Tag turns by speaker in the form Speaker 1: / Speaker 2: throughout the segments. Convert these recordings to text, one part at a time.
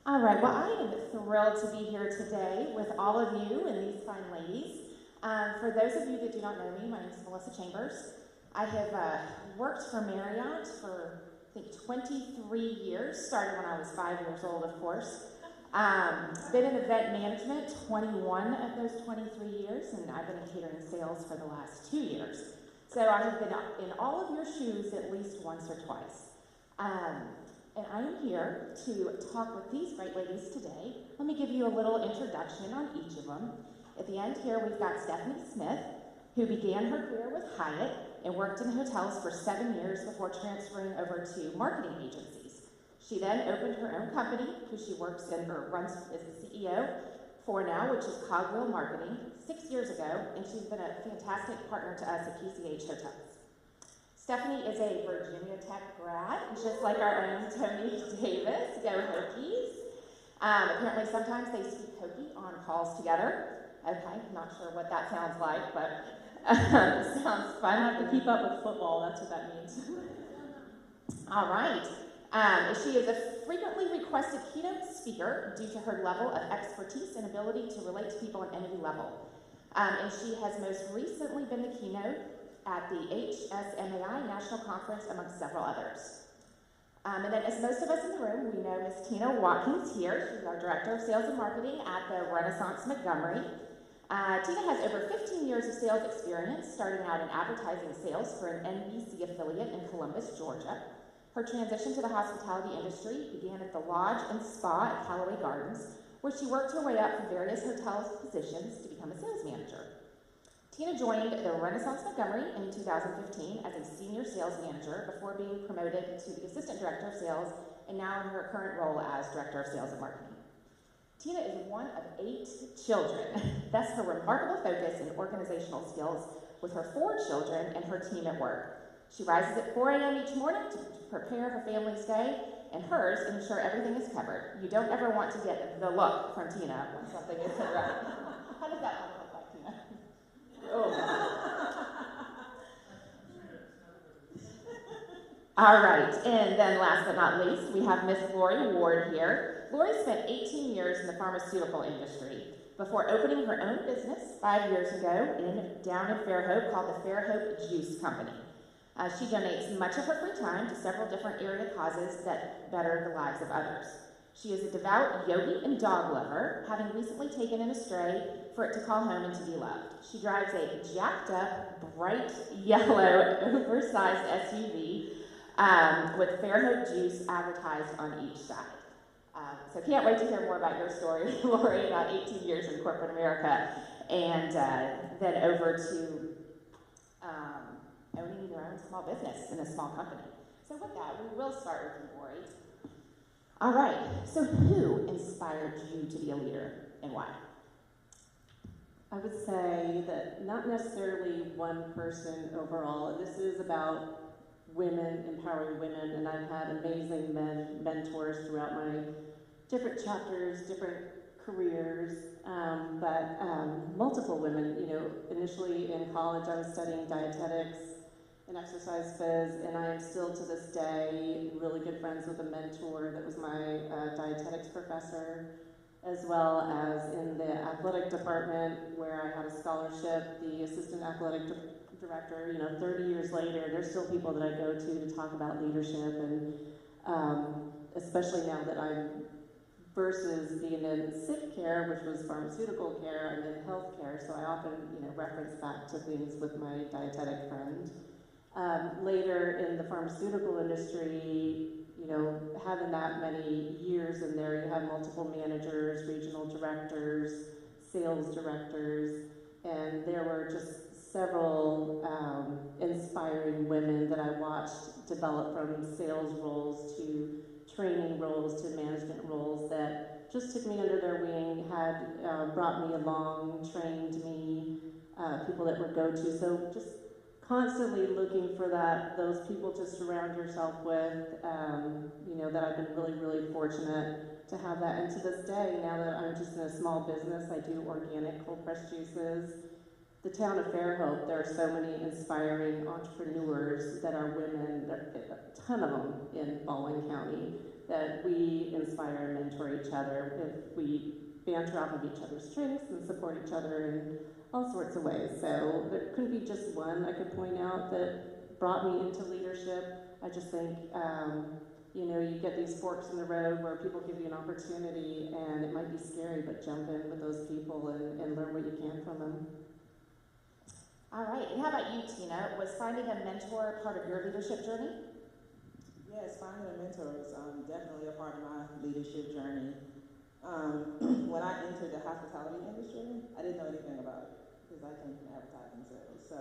Speaker 1: All right, well, I am thrilled to be here today with all of you and these fine ladies. For those of you that do not know me, my name is Melissa Chambers. I have worked for Marriott for, I think, 23 years, started when I was 5 years old, of course. Been in event management 21 of those 23 years, and I've been in catering sales for the last 2 years. So I have been in all of your shoes at least once or twice. And I am here to talk with these great ladies today. Let me give you a little introduction on each of them. At the end here, we've got Stephanie Smith, who began her career with Hyatt and worked in hotels for 7 years before transferring over to marketing agencies. She then opened her own company, who she works in or runs as the CEO for now, which is Cogwheel Marketing, 6 years ago, and she's been a fantastic partner to us at PCH Hotels. Stephanie is a Virginia Tech grad, just like our own Tony Davis. Go Hokies. Apparently sometimes they speak Hokie on calls together. Okay, not sure what that sounds like, but sounds fun.
Speaker 2: I have to keep up with football, that's what that means.
Speaker 1: All right. She is a frequently requested keynote speaker due to her level of expertise and ability to relate to people on any level. And she has most recently been the keynote at the HSMAI National Conference, amongst several others. And then, as most of us in the room, we know Ms. Tina Watkins here. She's our Director of Sales and Marketing at the Renaissance Montgomery. Tina has over 15 years of sales experience, starting out in advertising sales for an NBC affiliate in Columbus, Georgia. Her transition to the hospitality industry began at the Lodge and Spa at Callaway Gardens, where she worked her way up from various hotels positions to become a sales manager. Tina joined the Renaissance Montgomery in 2015 as a senior sales manager before being promoted to the assistant director of sales and now in her current role as director of sales and marketing. Tina is one of 8 children, thus her remarkable focus and organizational skills with her 4 children and her team at work. She rises at 4 a.m. each morning to prepare her family's day and hers and ensure everything is covered. You don't ever want to get the look from Tina when something isn't right. How does that look like, Tina? Oh. All right, and then last but not least, we have Miss Lori Ward here. Lori spent 18 years in the pharmaceutical industry before opening her own business 5 years ago down in Fairhope called the Fairhope Juice Company. She donates much of her free time to several different area causes that better the lives of others. She is a devout yogi and dog lover, having recently taken in a stray for it to call home and to be loved. She drives a jacked up, bright yellow, oversized SUV with Fairhope Juice advertised on each side. So can't wait to hear more about your story, Lori, about 18 years in corporate America, and then over to owning your own small business in a small company. So with that, we will start with you, Lori. All right, so who inspired you to be a leader and why?
Speaker 2: I would say that not necessarily one person overall. This is about women, empowering women, and I've had amazing mentors throughout my different chapters, different careers, but multiple women. You know, initially in college I was studying dietetics and exercise phys, and I am still to this day really good friends with a mentor that was my dietetics professor, as well as in the athletic department where I had a scholarship, the assistant athletic director. You know, 30 years later, there's still people that I go to talk about leadership, and especially now that I'm versus being in sick care, which was pharmaceutical care, I'm in health care, so I often, reference back to things with my dietetic friend. Later in the pharmaceutical industry, having that many years in there, you have multiple managers, regional directors, sales directors, and there were just several inspiring women that I watched develop from sales roles to training roles to management roles that just took me under their wing, had brought me along, trained me, people that would go to. So just constantly looking for those people to surround yourself with, that I've been really, really fortunate to have that. And to this day, now that I'm just in a small business, I do organic cold pressed juices. The town of Fairhope, there are so many inspiring entrepreneurs that are women, there are a ton of them in Baldwin County, that we inspire and mentor each other. If we banter off of each other's strengths and support each other in all sorts of ways. So there couldn't be just one I could point out that brought me into leadership. I just think, you know, you get these forks in the road where people give you an opportunity, and it might be scary, but jump in with those people and learn what you can from them.
Speaker 1: All right, and how about you, Tina? Was finding a mentor part of your leadership journey?
Speaker 3: Yes, finding a mentor is definitely a part of my leadership journey. When I entered the hospitality industry, I didn't know anything about it because I came from advertising sales. So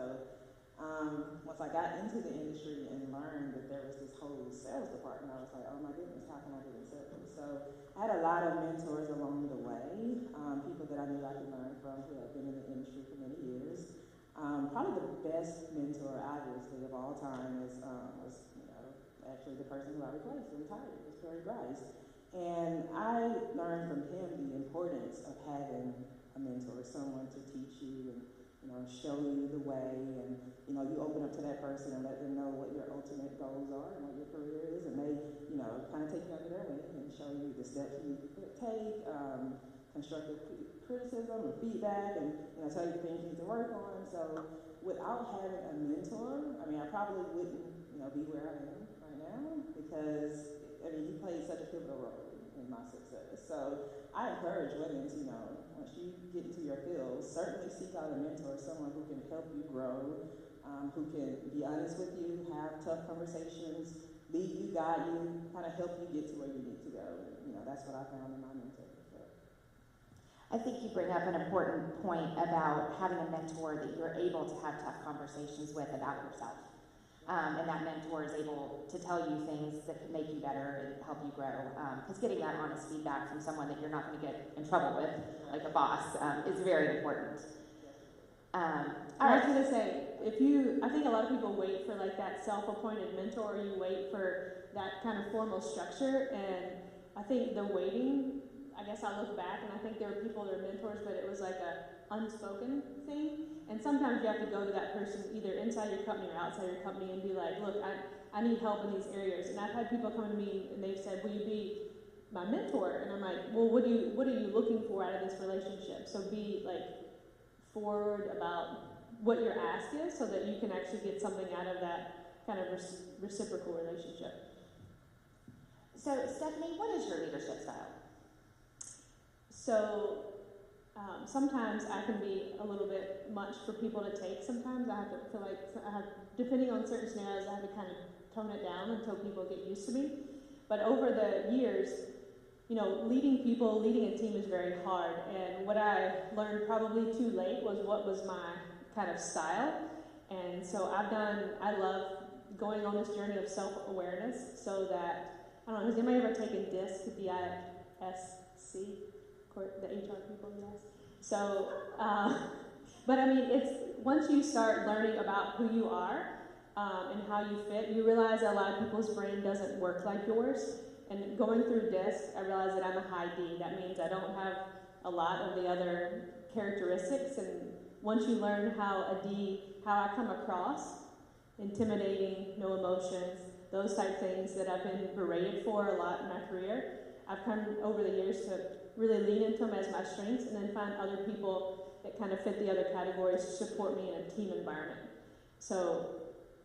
Speaker 3: once I got into the industry and learned that there was this whole sales department, I was like, oh my goodness, how can I do in sales? So I had a lot of mentors along the way, people that I knew I could learn from who have been in the industry for many years. Probably the best mentor, obviously, of all time was you know, actually the person who I replaced, who retired, was Barry Bryce. And I learned from him the importance of having a mentor, someone to teach you and, you know, show you the way, and, you know, you open up to that person and let them know what your ultimate goals are and what your career is, and they, you know, kind of take you under their wing and show you the steps you need to take, constructive criticism or feedback, and, you know, tell you the things you need to work on. So without having a mentor, I mean, I probably wouldn't, you know, be where I am right now, because, I mean, he played such a pivotal role in my success. So I encourage women to, you know, once you get into your field, certainly seek out a mentor, someone who can help you grow, who can be honest with you, have tough conversations, lead you, guide you, kind of help you get to where you need to go. You know, that's what I found in my mentor. So.
Speaker 1: I think you bring up an important point about having a mentor that you're able to have tough conversations with about yourself. And that mentor is able to tell you things that can make you better and help you grow. Because getting that honest feedback from someone that you're not going to get in trouble with, like a boss, is very important.
Speaker 4: I was going to say, I think a lot of people wait for like that self-appointed mentor, or you wait for that kind of formal structure, and I think the waiting, I guess I look back and I think there were people that are mentors, but it was like a unspoken thing. And sometimes you have to go to that person either inside your company or outside your company and be like, look, I need help in these areas. And I've had people come to me and they've said, will you be my mentor? And I'm like, well, what are you looking for out of this relationship? So be like forward about what your ask is so that you can actually get something out of that kind of reciprocal relationship.
Speaker 1: So Stephanie, what is your leadership style?
Speaker 4: So sometimes I can be a little bit much for people to take. Sometimes I have to feel like, depending on certain scenarios, I have to kind of tone it down until people get used to me. But over the years, you know, leading people, leading a team is very hard. And what I learned probably too late was what was my kind of style. And so I love going on this journey of self-awareness so that, I don't know, has anybody ever taken DISC, D-I-S-C? The HR people, yes. So, but I mean, it's once you start learning about who you are and how you fit, you realize that a lot of people's brain doesn't work like yours. And going through DISC, I realized that I'm a high D. That means I don't have a lot of the other characteristics. And once you learn how I come across, intimidating, no emotions, those type things that I've been berated for a lot in my career, I've come over the years to really lean into them as my strengths and then find other people that kind of fit the other categories to support me in a team environment. So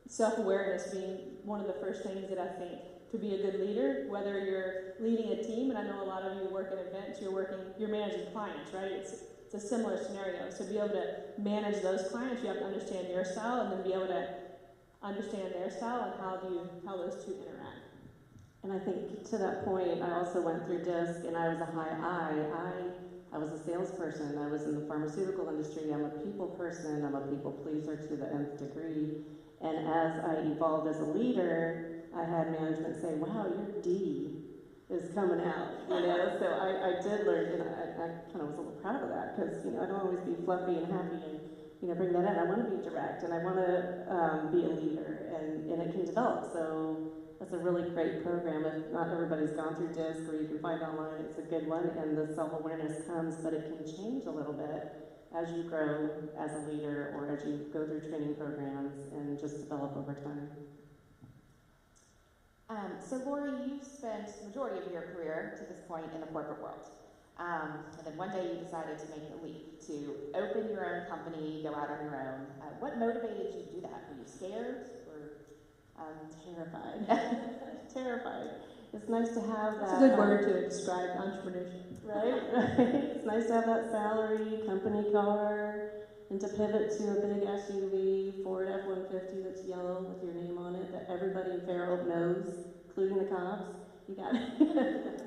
Speaker 4: self-awareness being one of the first things that I think to be a good leader, whether you're leading a team, and I know a lot of you work at events, you're managing clients, right? It's a similar scenario. So to be able to manage those clients, you have to understand your style and then be able to understand their style and how those two interact.
Speaker 2: And I think to that point, I also went through DISC, and I was a high I. I was a salesperson. I was in the pharmaceutical industry. I'm a people person. I'm a people pleaser to the nth degree. And as I evolved as a leader, I had management say, wow, your D is coming out, you know? So I did learn, and I kind of was a little proud of that, because, you know, I don't always be fluffy and happy and, you know, bring that in. I want to be direct, and I want to be a leader, and it can develop. So that's a really great program. If not everybody's gone through DISC, or you can find online, it's a good one, and the self-awareness comes, but it can change a little bit as you grow as a leader or as you go through training programs and just develop over time.
Speaker 1: So Lori, you've spent the majority of your career to this point in the corporate world. And then one day you decided to make the leap, to open your own company, go out on your own. What motivated you to do that? Were you scared or
Speaker 2: Terrified. Terrified. It's nice to have
Speaker 4: That's
Speaker 2: that.
Speaker 4: a good word to describe entrepreneurship.
Speaker 2: Right? It's nice to have that salary, company car, and to pivot to a big SUV, Ford F-150 that's yellow with your name on it that everybody in Fairhope knows, including the cops. You got it.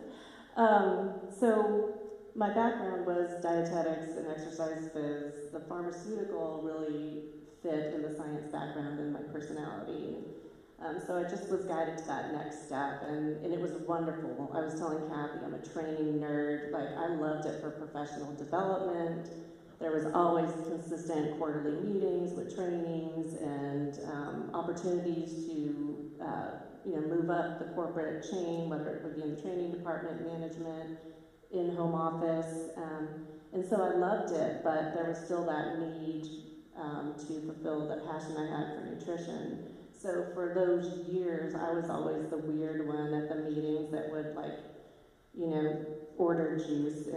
Speaker 2: So my background was dietetics and exercise phys. The pharmaceutical really fit in the science background and my personality. So I just was guided to that next step, and it was wonderful. I was telling Kathy, I'm a training nerd. Like, I loved it for professional development. There was always consistent quarterly meetings with trainings and opportunities to, move up the corporate chain, whether it would be in the training department, management, in home office. And so I loved it, but there was still that need to fulfill the passion I had for nutrition. So for those years, I was always the weird one at the meetings that would order juice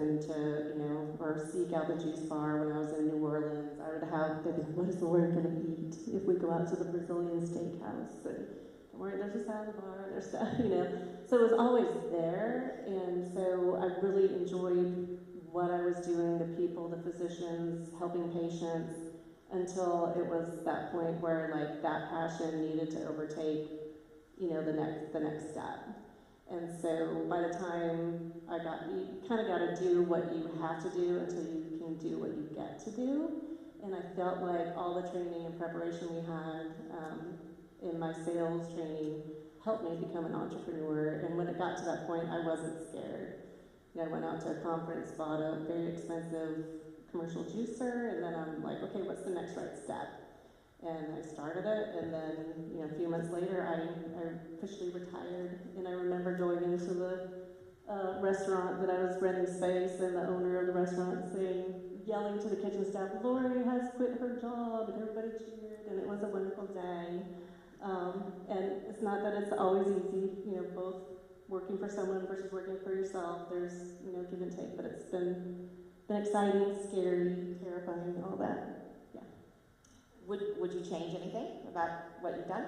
Speaker 2: or seek out the juice bar when I was in New Orleans. I would have, they'd be like, what is Lauren gonna eat if we go out to the Brazilian steakhouse? And don't worry, there's a salad bar, there's stuff, So it was always there, and so I really enjoyed what I was doing, the people, the physicians, helping patients, until it was that point where that passion needed to overtake, the next step. And so by the time you kind of got to do what you have to do until you can do what you get to do. And I felt like all the training and preparation we had in my sales training helped me become an entrepreneur. And when it got to that point, I wasn't scared. I went out to a conference, bought a very expensive commercial juicer, and then I'm like, okay, what's the next right step? And I started it, and then a few months later, I officially retired. And I remember going into the restaurant that I was renting space, and the owner of the restaurant yelling to the kitchen staff, Lori has quit her job, and everybody cheered, and it was a wonderful day. And it's not that it's always easy, both working for someone versus working for yourself. There's give and take, but it's been exciting, scary, terrifying, all that. Yeah.
Speaker 1: would you change anything about what you've done?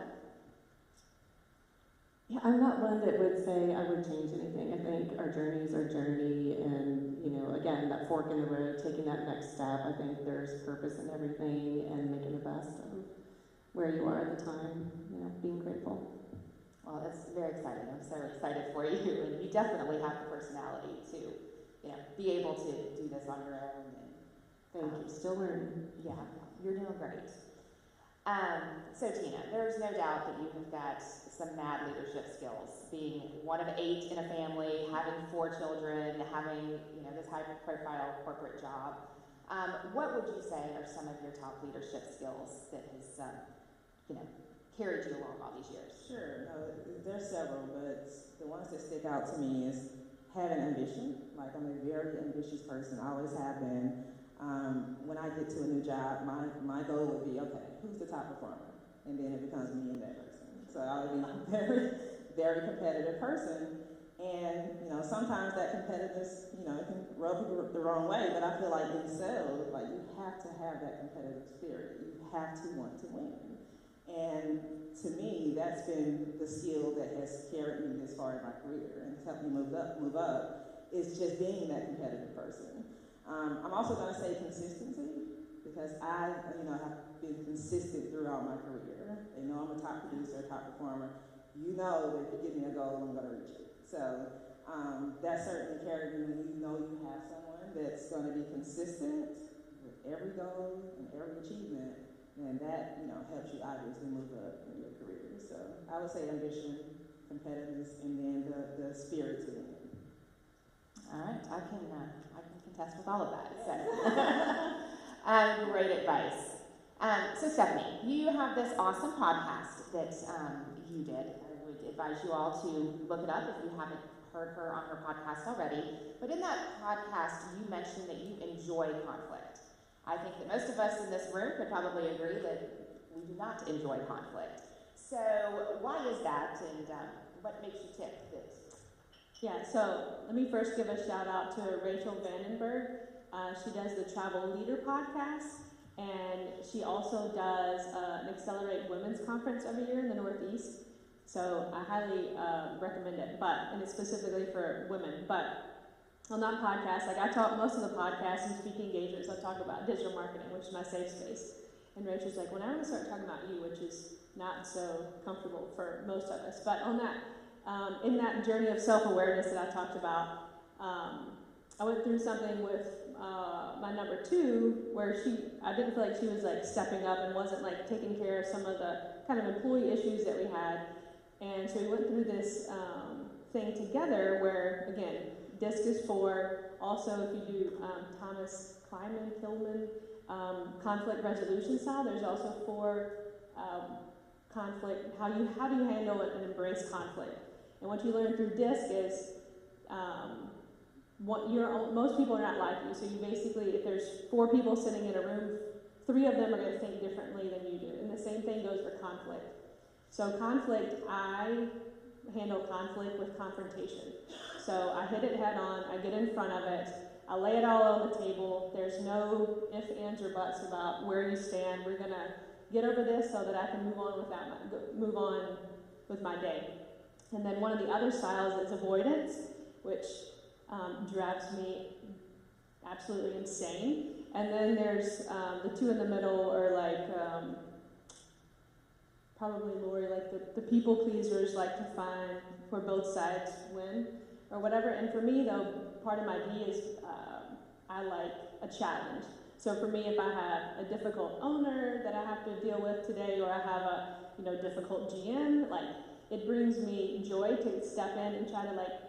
Speaker 2: Yeah, I'm not one that would say I would change anything. I think our journey is our journey, and again, that fork in the road, taking that next step. I think there's purpose in everything, and making the best of where you are at the time. Being grateful.
Speaker 1: Well, it's very exciting. I'm so excited for you, and you definitely have the personality to, be able to do this on your own. And,
Speaker 2: Thank you. Still learning.
Speaker 1: Yeah, you're doing great. So Tina, there's no doubt that you have got some mad leadership skills. Being one of 8 in a family, having 4 children, having this high-profile corporate job. What would you say are some of your top leadership skills that has, carried you along all these years?
Speaker 3: Sure. There's several, but the ones that stick out to me is having ambition. Like, I'm a very ambitious person. I always have been. When I get to a new job, my goal would be, okay, who's the top performer? And then it becomes me and that person. So I would be a very, very competitive person. And, sometimes that competitiveness, it can rub people the wrong way, but I feel like in sales, you have to have that competitive spirit. You have to want to win. And to me, that's been the skill that has carried me this far in my career and helped me move up, is just being that competitive person. I'm also going to say consistency, because I, have been consistent throughout my career. They know I'm a top producer, top performer. You know that if you give me a goal, I'm going to reach it. So that certainly carried me when you know you have someone that's going to be consistent with every goal and every achievement, and that, helps you obviously move up in your career. So I would say ambition, competitiveness, and then the spirit to win.
Speaker 1: All right, I can contest with all of that. So. Great advice. So Stephanie, you have this awesome podcast that you did. I would advise you all to look it up if you haven't heard her on her podcast already. But in that podcast, you mentioned that you enjoy conflict. I think that most of us in this room could probably agree that we do not enjoy conflict. So why is that, and what makes you tick?
Speaker 4: Yeah, so let me first give a shout out to Rachel Vandenberg. She does the Travel Leader podcast, and she also does an Accelerate Women's Conference every year in the Northeast. So I highly recommend it, and it's specifically for women. But on that podcast, like I talk most of the podcasts and speaking engagements, I talk about digital marketing, which is my safe space. And Rachel's like, well, now I'm going to start talking about you, which is not so comfortable for most of us. But on that, in that journey of self-awareness that I talked about, I went through something with my number 2, where I didn't feel like she was like stepping up and wasn't like taking care of some of the kind of employee issues that we had. And so we went through this thing together where, again, DISC is for, also if you do Thomas Killman conflict resolution style, there's also for conflict, how do you handle it and embrace conflict. And what you learn through DISC is most people are not like you. So you basically, if there's 4 people sitting in a room, 3 of them are going to think differently than you do. And the same thing goes for conflict. So conflict, I handle conflict with confrontation. So I hit it head on, I get in front of it, I lay it all on the table. There's no ifs, ands, or buts about where you stand. We're going to get over this so that I can move on with my day. And then one of the other styles is avoidance, which drives me absolutely insane. And then there's the 2 in the middle, or like probably Lori, like the people pleasers like to find where both sides win or whatever. And for me, though, part of my D is I like a challenge. So for me, if I have a difficult owner that I have to deal with today, or I have a difficult GM, like it brings me joy to step in and try to like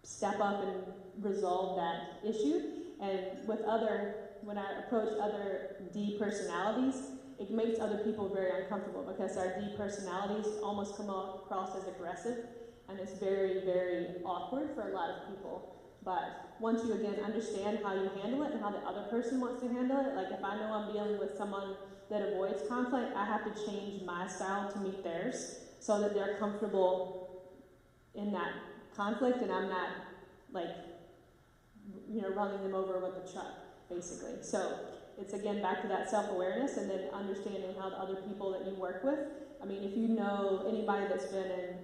Speaker 4: step up and resolve that issue. And when I approach other D personalities, it makes other people very uncomfortable because our D personalities almost come across as aggressive, and it's very, very awkward for a lot of people. But once you, again, understand how you handle it and how the other person wants to handle it, like if I know I'm dealing with someone that avoids conflict, I have to change my style to meet theirs so that they're comfortable in that conflict and I'm not, like, running them over with a truck, basically. So it's, again, back to that self-awareness and then understanding how the other people that you work with, I mean, if you know anybody that's been in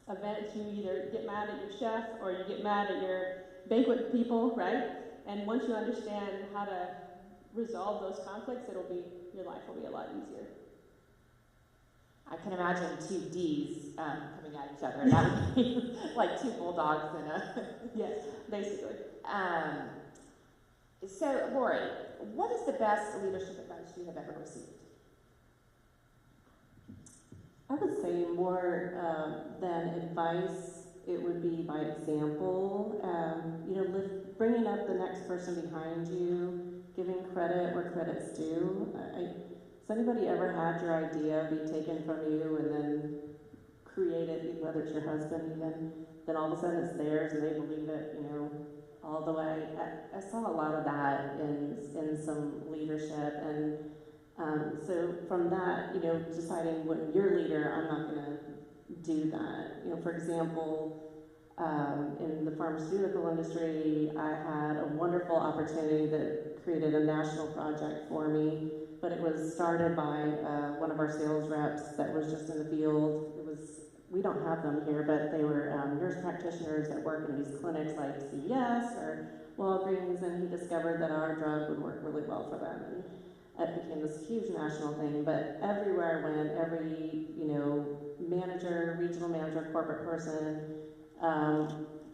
Speaker 4: events, you either get mad at your chef or you get mad at your banquet people, right? And once you understand how to resolve those conflicts, your life will be a lot easier.
Speaker 1: I can imagine 2 Ds coming at each other. That would be like 2 bulldogs in a...
Speaker 4: Yes, basically.
Speaker 1: So, Lori, what is the best leadership advice you have ever received?
Speaker 2: I would say more than advice, it would be by example. Bringing up the next person behind you, giving credit where credit's due. Has anybody ever had your idea be taken from you and then created, whether it's your husband even, then all of a sudden it's theirs and they believe it, all the way. I saw a lot of that in some leadership, and so from that, deciding when you're a leader, I'm not going to do that. For example, in the pharmaceutical industry, I had a wonderful opportunity that created a national project for me, but it was started by one of our sales reps that was just in the field. We don't have them here, but they were nurse practitioners that work in these clinics like CVS or Walgreens, and he discovered that our drug would work really well for them. And it became this huge national thing, but everywhere I went, every, manager, regional manager, corporate person,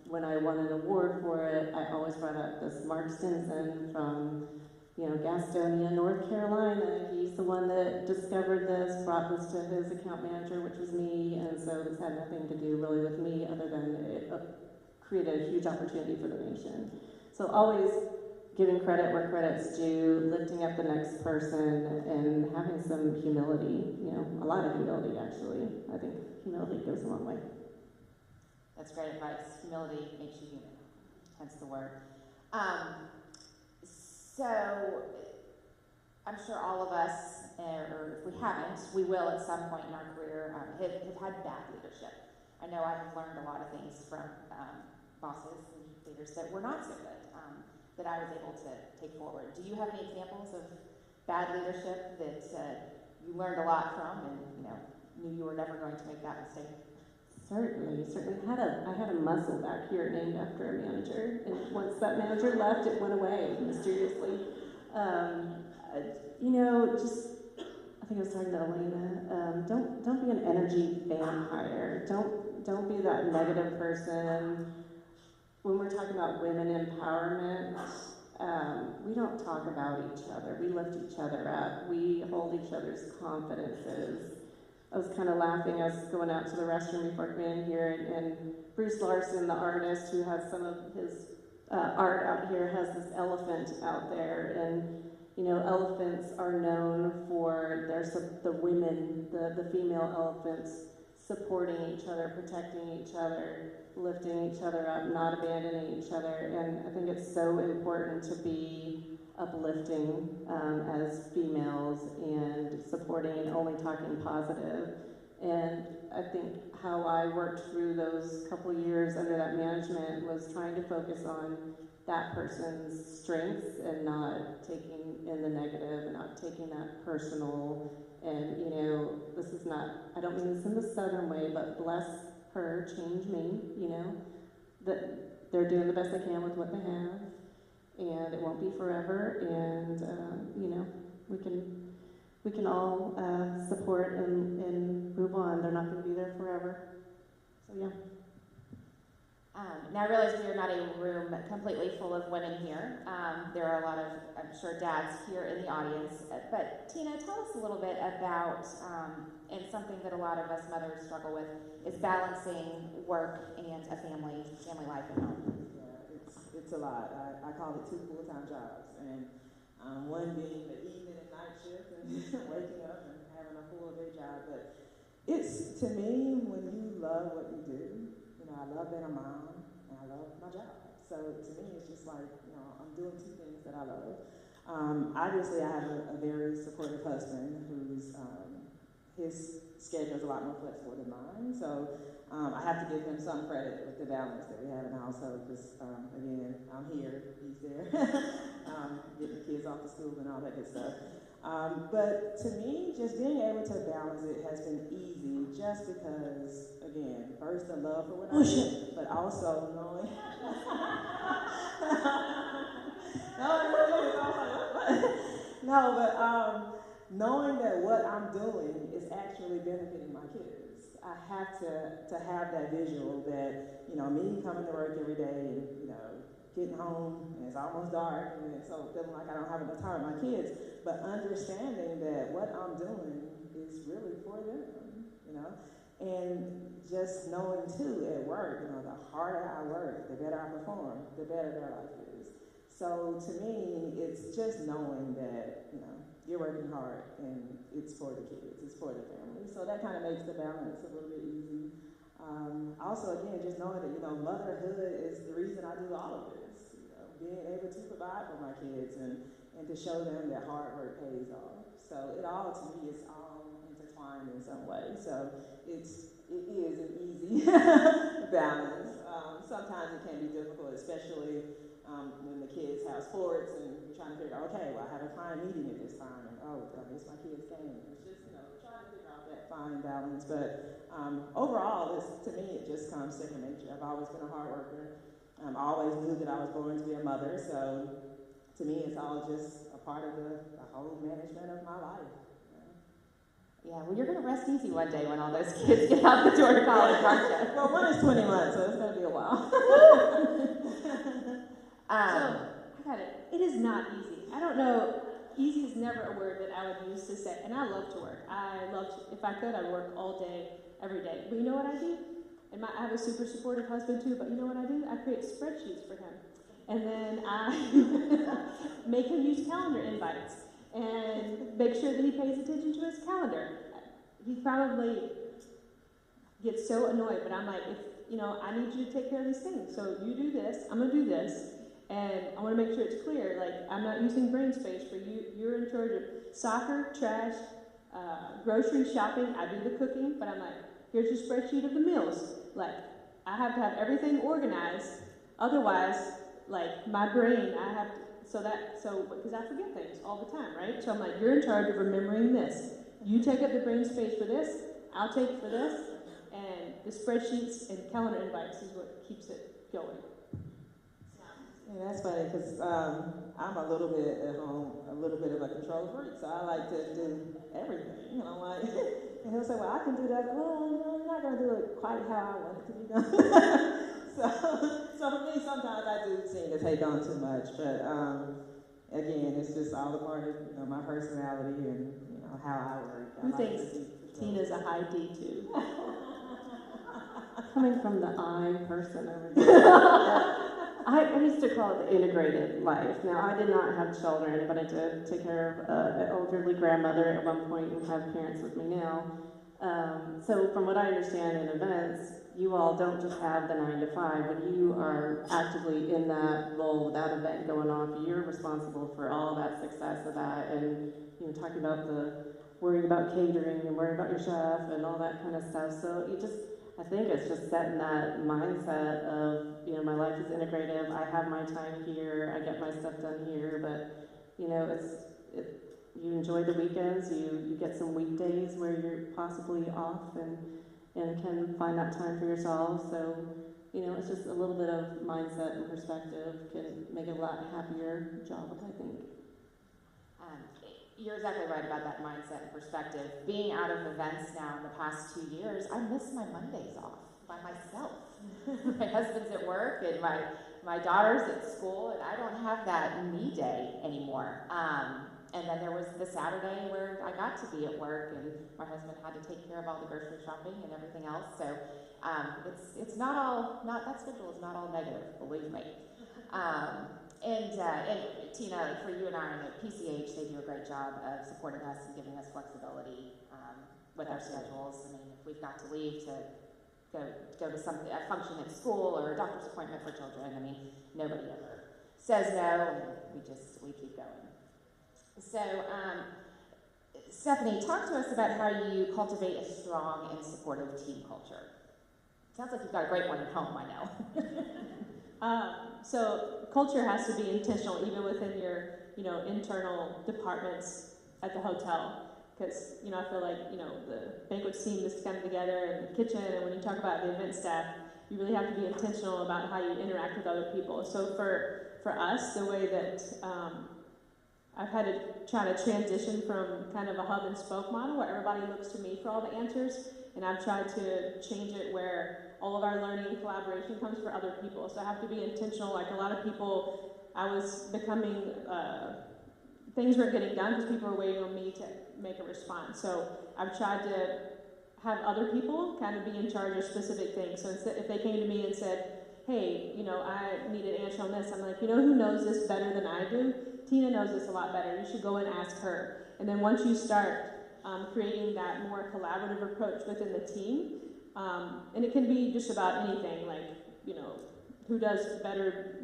Speaker 2: when I won an award for it, I always brought up this Mark Stinson from, Gastonia, North Carolina. He's the one that discovered this, brought this to his account manager, which was me, and so this had nothing to do really with me other than it created a huge opportunity for the nation. So always giving credit where credit's due, lifting up the next person, and having some humility, a lot of humility, actually. I think humility goes a long way.
Speaker 1: That's great advice. Humility makes you human, hence the word. So I'm sure all of us, or if we haven't, we will at some point in our career, have had bad leadership. I know I've learned a lot of things from bosses and leaders that were not so good, that I was able to take forward. Do you have any examples of bad leadership that you learned a lot from and, knew you were never going to make that mistake?
Speaker 2: Certainly. I had a muscle back here named after a manager, and once that manager left, it went away mysteriously. I think I was talking to Elena. Don't be an energy vampire. Don't be that negative person. When we're talking about women empowerment, we don't talk about each other. We lift each other up. We hold each other's confidences. I was kind of laughing. I was going out to the restroom before coming in here, and Bruce Larson, the artist who has some of his art out here, has this elephant out there, and elephants are known for the women, the female elephants supporting each other, protecting each other, lifting each other up, not abandoning each other, and I think it's so important to be uplifting as females and supporting and only talking positive. And I think how I worked through those couple years under that management was trying to focus on that person's strengths and not taking in the negative and not taking that personal. And this is not, I don't mean this in the Southern way, but bless her, change me, that they're doing the best they can with what they have, and it won't be forever, and we can all support and move on. They're not going to be there forever. So yeah.
Speaker 1: Now I realize we are not a room completely full of women here. There are a lot of, I'm sure, dads here in the audience. But Tina, tell us a little bit about, and something that a lot of us mothers struggle with, is balancing work and a family life at home.
Speaker 3: Yeah, it's a lot. I call it 2 full-time jobs, and one being the evening and night shift and waking up and having a full-day job. But it's, to me, when you love what you do, I love being a mom, and I love my job. So to me, it's just like, I'm doing 2 things that I love. Obviously, I have a very supportive husband who's, his schedule is a lot more flexible than mine. So I have to give him some credit with the balance that we have in the household because, again, I'm here, he's there, getting the kids off to school and all that good stuff. But to me, just being able to balance it has been easy just because, again, first the love for what I do, but also knowing knowing that what I'm doing is actually benefiting my kids. I have to have that visual that, me coming to work every day and, getting home and it's almost dark and so feeling like I don't have enough time with my kids, but understanding that what I'm doing is really for them, and just knowing too at work, the harder I work, the better I perform, the better their life is. So to me, it's just knowing that, you're working hard and it's for the kids, it's for the family. So that kind of makes the balance a little bit easy. Also, again, just knowing that, motherhood is the reason I do all of this. Being able to provide for my kids and to show them that hard work pays off. So it all, to me, is all intertwined in some way. So it is an easy balance. Sometimes it can be difficult, especially when the kids have sports and you're trying to figure out, okay, well, I have a client meeting at this time, and I miss my kids' game. It's just, trying to figure out that fine balance. But overall, to me, it just comes second nature. I've always been a hard worker. I always knew that I was born to be a mother, so to me, it's all just a part of the whole management of my life.
Speaker 1: Yeah, well, you're going to rest easy one day when all those kids get out the door to college, aren't you?
Speaker 3: Well, one is 20 months, so it's going to be a while.
Speaker 4: I got it. It is not easy. I don't know. Easy is never a word that I would use to say, and I love to work. If I could, I'd work all day, every day. But you know what I do? And I have a super supportive husband too, but you know what I do? I create spreadsheets for him. And then I make him use calendar invites and make sure that he pays attention to his calendar. He probably gets so annoyed, but I'm like, I need you to take care of these things. So you do this, I'm gonna do this, and I wanna make sure it's clear, like I'm not using brain space for you. You're in charge of soccer, trash, grocery shopping. I do the cooking, but I'm like, here's your spreadsheet of the meals. like, I have to have everything organized, otherwise, like, my brain, I have to, because I forget things all the time, right? So I'm like, you're in charge of remembering this. You take up the brain space for this, I'll take for this, and the spreadsheets and calendar invites is what keeps it going.
Speaker 3: Yeah, that's funny because I'm a little bit at home, a little bit of a control freak, so I like to do everything. You know, like, and he'll say, "Well, I can do that." Well, no, you're not going to do it quite how I want it to be done. so for me, sometimes I do seem to take on too much, but again, it's just all a part of my personality and how I work.
Speaker 4: Who thinks Tina's a high D too?
Speaker 2: Coming from the I person over here. I used to call it the integrated life. Now, I did not have children, but I did take care of an elderly grandmother at one point and have parents with me now. So from what I understand in events, you all don't just have the 9 to 5. When you are actively in that role with that event going on, you're responsible for all that success of that. And talking about the worrying about catering and worrying about your chef and all that kind of stuff. So I think it's just setting that mindset of, my life is integrative. I have my time here. I get my stuff done here. But, you enjoy the weekends. You get some weekdays where you're possibly off and can find that time for yourself. So, it's just a little bit of mindset and perspective can make it a lot happier job, I think.
Speaker 1: You're exactly right about that mindset and perspective. Being out of events now in the past 2 years, I miss my Mondays off by myself. My husband's at work and my daughter's at school, and I don't have that me day anymore. And then there was the Saturday where I got to be at work, and my husband had to take care of all the grocery shopping and everything else. So it's not all that schedule is not all negative, believe me. And Tina, for you and I at PCH, they do a great job of supporting us and giving us flexibility with our schedules. I mean, if we've got to leave to go to a function at school or a doctor's appointment for children, I mean, nobody ever says no, and we keep going. So, Stephanie, talk to us about how you cultivate a strong and supportive team culture. Sounds like you've got a great one at home, I know.
Speaker 4: So culture has to be intentional, even within your, internal departments at the hotel. Because, I feel like, the banquet team is kind of together in the kitchen, and when you talk about the event staff, you really have to be intentional about how you interact with other people. So for us, the way that I've had to try to transition from kind of a hub and spoke model where everybody looks to me for all the answers, and I've tried to change it where all of our learning and collaboration comes for other people. So I have to be intentional. Like a lot of people, I was becoming, things weren't getting done because people were waiting on me to make a response. So I've tried to have other people kind of be in charge of specific things. So instead, if they came to me and said, hey, I need an answer on this, I'm like, who knows this better than I do? Tina knows this a lot better. You should go and ask her. And then once you start creating that more collaborative approach within the team, and it can be just about anything, like, who does better,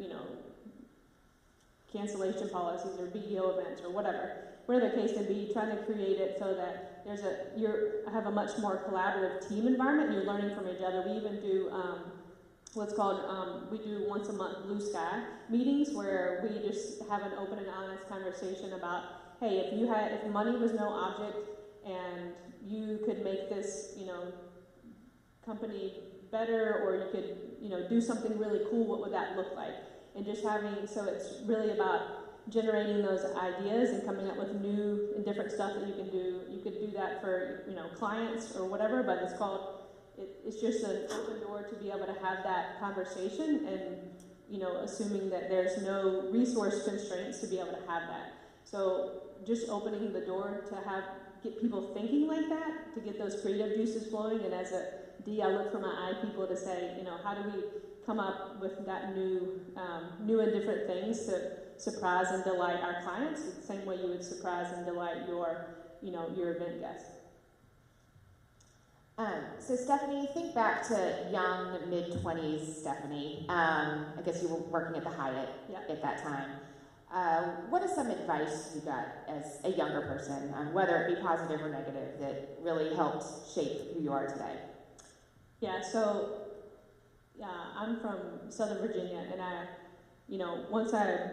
Speaker 4: cancellation policies or BDO events or whatever the case may be, trying to create it so that you have a much more collaborative team environment and you're learning from each other. We even do what's called, we do once a month blue sky meetings where we just have an open and honest conversation about, hey, if money was no object and you could make this, company better, or you could, do something really cool, what would that look like? And just so it's really about generating those ideas and coming up with new and different stuff that you can do. You could do that for, clients or whatever, but it's just an open door to be able to have that conversation and, assuming that there's no resource constraints to be able to have that. So just opening the door to get people thinking like that, to get those creative juices flowing. And as a D, I look for my I people to say, how do we come up with that new and different things to surprise and delight our clients the same way you would surprise and delight your event guests.
Speaker 1: So Stephanie, think back to young, mid-20s Stephanie. I guess you were working at the Hyatt at that time. What is some advice you got as a younger person, whether it be positive or negative, that really helped shape who you are today?
Speaker 4: Yeah, so I'm from Southern Virginia, and once I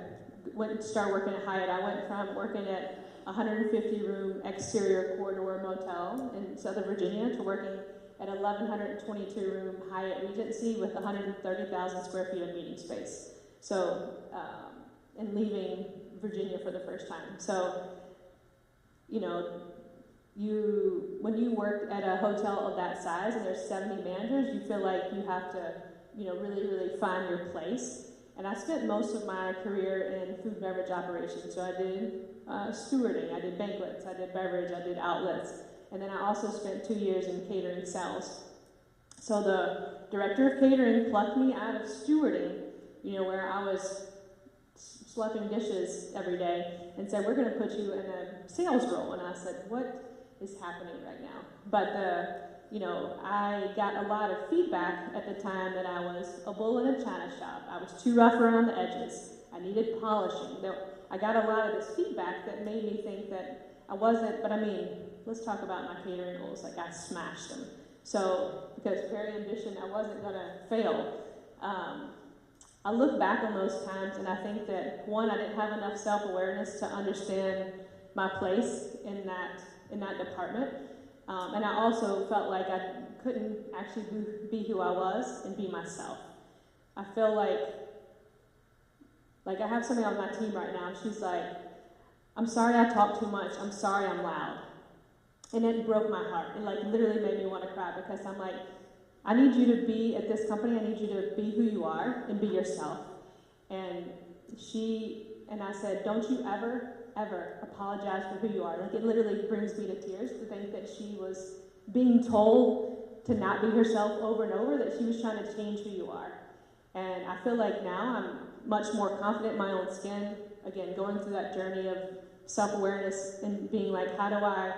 Speaker 4: went and started working at Hyatt, I went from working at 150-room exterior corridor motel in Southern Virginia to working at 1,122-room Hyatt Regency with 130,000 square feet of meeting space. So, and leaving Virginia for the first time. So, when you work at a hotel of that size and there's 70 managers, you feel like you have to, really, really find your place. And I spent most of my career in food and beverage operations. So I did stewarding, I did banquets, I did beverage, I did outlets. And then I also spent 2 years in catering sales. So the director of catering plucked me out of stewarding, where I was schlepping dishes every day, and said, we're going to put you in a sales role. And I said, what is happening right now? But I got a lot of feedback at the time that I was a bull in a china shop. I was too rough around the edges. I needed polishing. I got a lot of this feedback that made me think that I wasn't, but let's talk about my catering goals. Like, I smashed them. So, because very ambition, I wasn't going to fail. I look back on those times and I think that, one, I didn't have enough self-awareness to understand my place in that department. And I also felt like I couldn't actually be who I was and be myself. I feel like I have somebody on my team right now, and she's like, I'm sorry I talk too much. I'm sorry I'm loud. And it broke my heart. It literally made me want to cry, because I'm like, I need you to be at this company. I need you to be who you are and be yourself. And I said, don't you ever apologize for who you are. It literally brings me to tears to think that she was being told to not be herself over and over, that she was trying to change who you are. And I feel like now I'm much more confident in my own skin, again, going through that journey of self-awareness and being like, how do I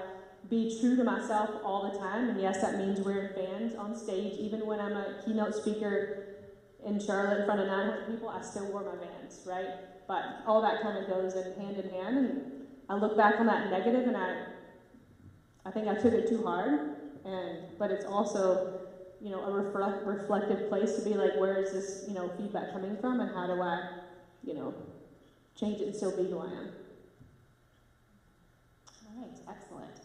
Speaker 4: be true to myself all the time? And yes, that means wearing bands on stage. Even when I'm a keynote speaker in Charlotte in front of 900 people, I still wore my bands, right? But all that kind of goes in hand, and I look back on that negative, and I think I took it too hard, but it's also, a reflective place to be like, where is this, feedback coming from, and how do I, change it and still be who I am?
Speaker 1: All right, excellent.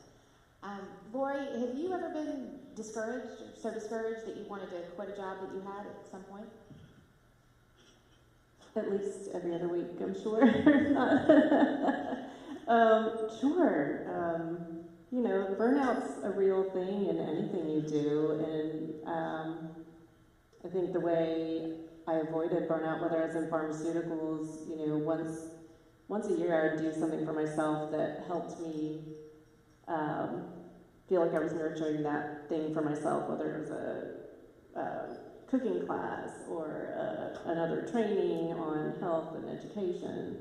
Speaker 1: Lori, have you ever been discouraged, or so discouraged that you wanted to quit a job that you had at some point?
Speaker 2: At least every other week, I'm sure. Sure. Burnout's a real thing in anything you do, and I think the way I avoided burnout, whether I was in pharmaceuticals, once a year I would do something for myself that helped me feel like I was nurturing that thing for myself, whether it was a cooking class or another training on health and education.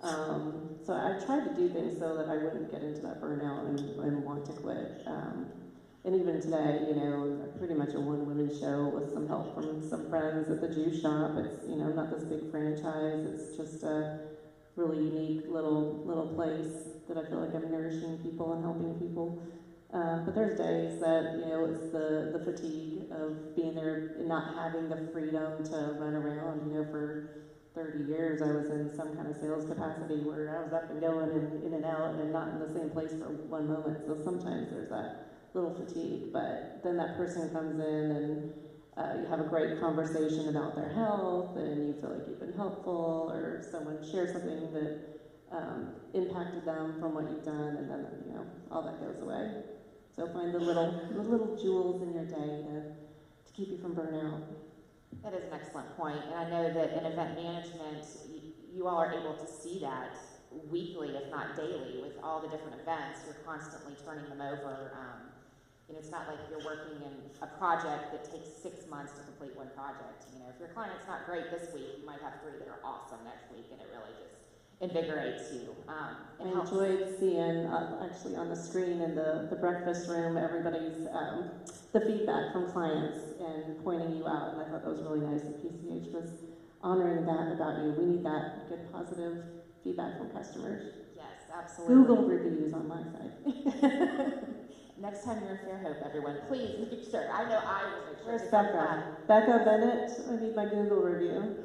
Speaker 2: So I tried to do things so that I wouldn't get into that burnout and want to quit. And even today, pretty much a one-woman show with some help from some friends at the juice shop. It's, not this big franchise. It's just a really unique little place that I feel like I'm nourishing people and helping people. But there's days that, it's the fatigue of being there and not having the freedom to run around. For 30 years, I was in some kind of sales capacity where I was up and going and in and out and not in the same place for one moment. So sometimes there's that little fatigue, but then that person comes in and you have a great conversation about their health and you feel like you've been helpful, or someone shares something that impacted them from what you've done, and then, all that goes away. So find the little jewels in your day to keep you from burnout.
Speaker 1: That is an excellent point, and I know that in event management, you all are able to see that weekly, if not daily, with all the different events. You're constantly turning them over. It's not like you're working in a project that takes 6 months to complete one project. If your client's not great this week, you might have 3 that are awesome next week, and it really just invigorates you.
Speaker 2: I enjoyed seeing, actually on the screen in the breakfast room, everybody's, the feedback from clients and pointing you out, and I thought that was really nice that PCH was honoring that about you. We need that good, positive feedback from customers.
Speaker 1: Yes, absolutely.
Speaker 2: Google reviews on my side.
Speaker 1: Next time you're in Fairhope, everyone, please make sure. I know I will make sure.
Speaker 2: Where's Becca? Becca Bennett, I need my Google review.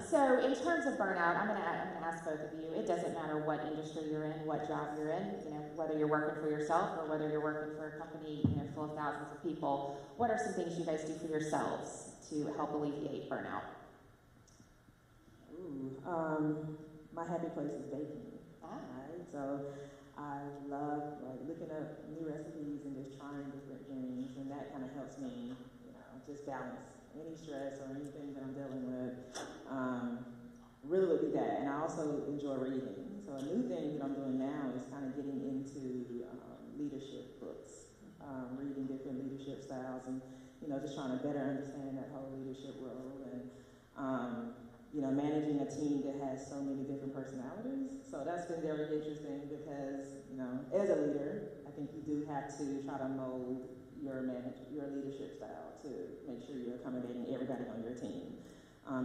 Speaker 1: So in terms of burnout, I'm gonna ask both of you. It doesn't matter what industry you're in, what job you're in, whether you're working for yourself or whether you're working for a company, full of thousands of people. What are some things you guys do for yourselves to help alleviate burnout?
Speaker 3: My happy place is baking. Right? So I love looking up new recipes and just trying different things, and that kind of helps me, just balance any stress or anything that I'm dealing with. Really would be that, and I also enjoy reading. So a new thing that I'm doing now is kind of getting into leadership books, reading different leadership styles, and just trying to better understand that whole leadership role, and managing a team that has so many different personalities. So that's been very interesting because, as a leader, I think you do have to try to mold your leadership style to make sure you're accommodating everybody on your team,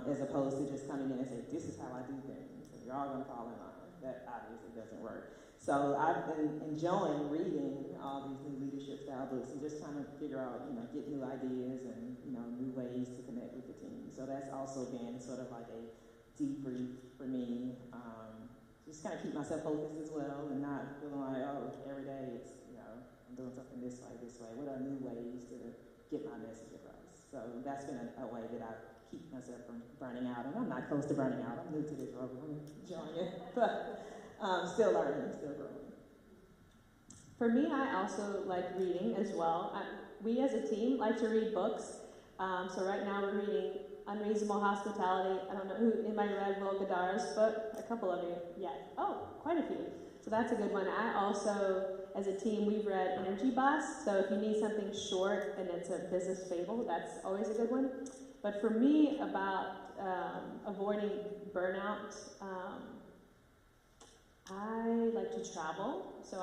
Speaker 3: as opposed to just coming in and say, this is how I do things, and you're all going to fall in line. That obviously doesn't work. So I've been enjoying reading all these new leadership style books and just trying to figure out, get new ideas and, new ways to connect with the team. So that's also been sort of like a debrief for me. Just kind of keep myself focused as well and not feeling like, oh, every day it's, I'm doing something this way. What are new ways to get my message across? So that's been a way that I keep myself from burning out. And I'm not close to burning out. I'm new to this role. I'm enjoying it. But still learning, still growing.
Speaker 4: For me, I also like reading as well. We as a team like to read books. So right now we're reading Unreasonable Hospitality. I don't know who anybody read Will Godar's book. A couple of you, yeah. Oh, quite a few. So that's a good one. I also, as a team, we've read Energy Boss. So if you need something short and it's a business fable, that's always a good one. But for me, about avoiding burnout, I like to travel. So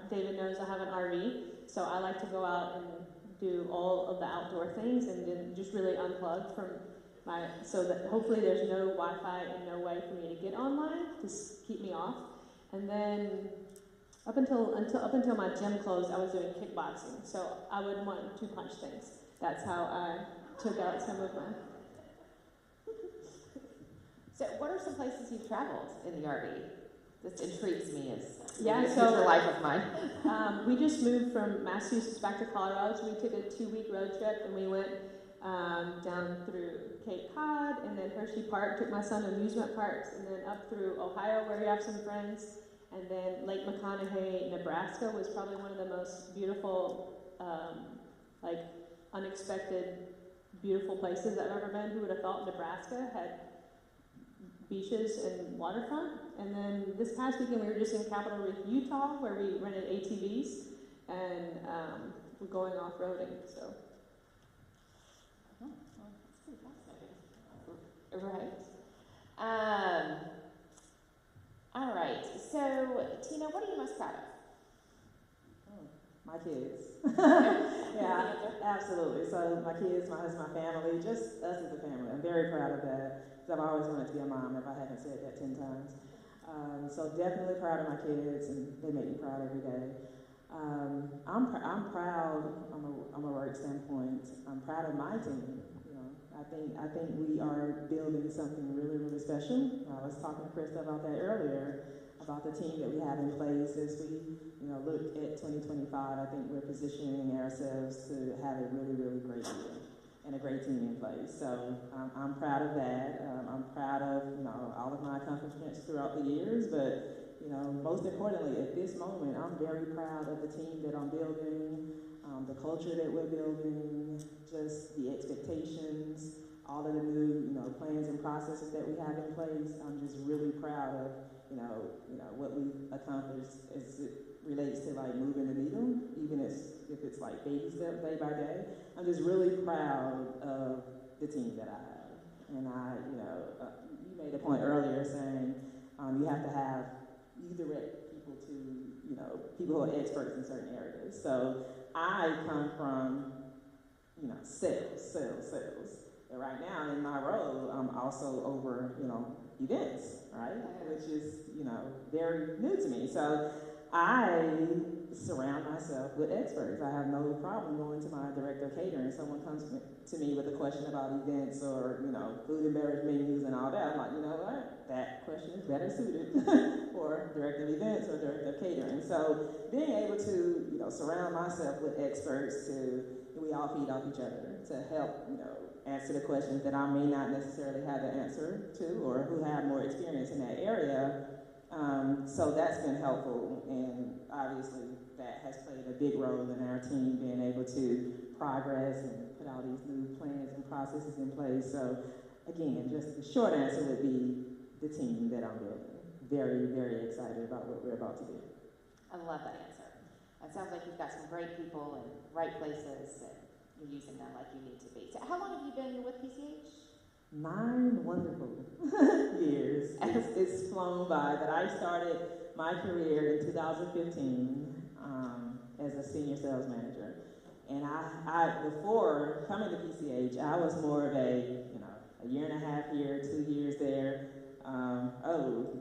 Speaker 4: David knows I have an RV. So I like to go out and do all of the outdoor things and then just really unplug from so that hopefully there's no Wi-Fi and no way for me to get online to keep me off. And then up until my gym closed, I was doing kickboxing. So I would want to punch things. That's how I took out some of my.
Speaker 1: So what are some places you've traveled in the RV? This intrigues me as
Speaker 4: a
Speaker 1: future life of mine.
Speaker 4: We just moved from Massachusetts back to Colorado, so we took a 2-week road trip, and we went down through Cape Cod, and then Hershey Park, took my son to amusement parks, and then up through Ohio, where we have some friends, and then Lake McConaughey, Nebraska was probably one of the most beautiful, unexpected, beautiful places I've ever been. Who would have thought Nebraska had beaches and waterfront? And then this past weekend we were just in Capitol Reef, Utah, where we rented ATVs and we're going off-roading. So.
Speaker 1: Oh, well, that's pretty fascinating. Right. All right. So, Tina, what are you most proud of?
Speaker 3: My kids. Yeah, absolutely. So my kids, my husband, my family, just us as a family. I'm very proud of that. I've always wanted to be a mom, if I haven't said that 10 times. So definitely proud of my kids, and they make me proud every day. I'm proud, from a work standpoint, I'm proud of my team. I think we are building something really, really special. I was talking to Krista about that earlier, about the team that we have in place. As we, look at 2025, I think we're positioning ourselves to have a really, really great year and a great team in place. So I'm proud of that. I'm proud of all of my accomplishments throughout the years, but most importantly, at this moment, I'm very proud of the team that I'm building, the culture that we're building, just the expectations, all of the new plans and processes that we have in place. I'm just really proud of what we've accomplished as it relates to moving the needle, even if it's baby steps day by day. I'm just really proud of the team that I have. And you made a point earlier saying you have to have, you direct people to, people who are experts in certain areas. So I come from, sales. And right now in my role, I'm also over, events, right? Which is, very new to me. So I surround myself with experts. I have no problem going to my director of catering. Someone comes to me with a question about events or, food and beverage menus and all that. I'm like, you know what? That question is better suited for director of events or director of catering. So being able to, surround myself with experts we all feed off each other to help, answer the questions that I may not necessarily have the answer to or who have more experience in that area. So that's been helpful, and obviously that has played a big role in our team being able to progress and put all these new plans and processes in place. So again, just the short answer would be the team that I'm building. Very, very excited about what we're about to do.
Speaker 1: I love that answer. It sounds like you've got some great people in right places and you're using them like you need to be. So how long have you been with PCH?
Speaker 3: 9 wonderful years. It's flown by, but I started my career in 2015 as a senior sales manager. And I before coming to PCH, I was more of a year and a half here, 2 years there.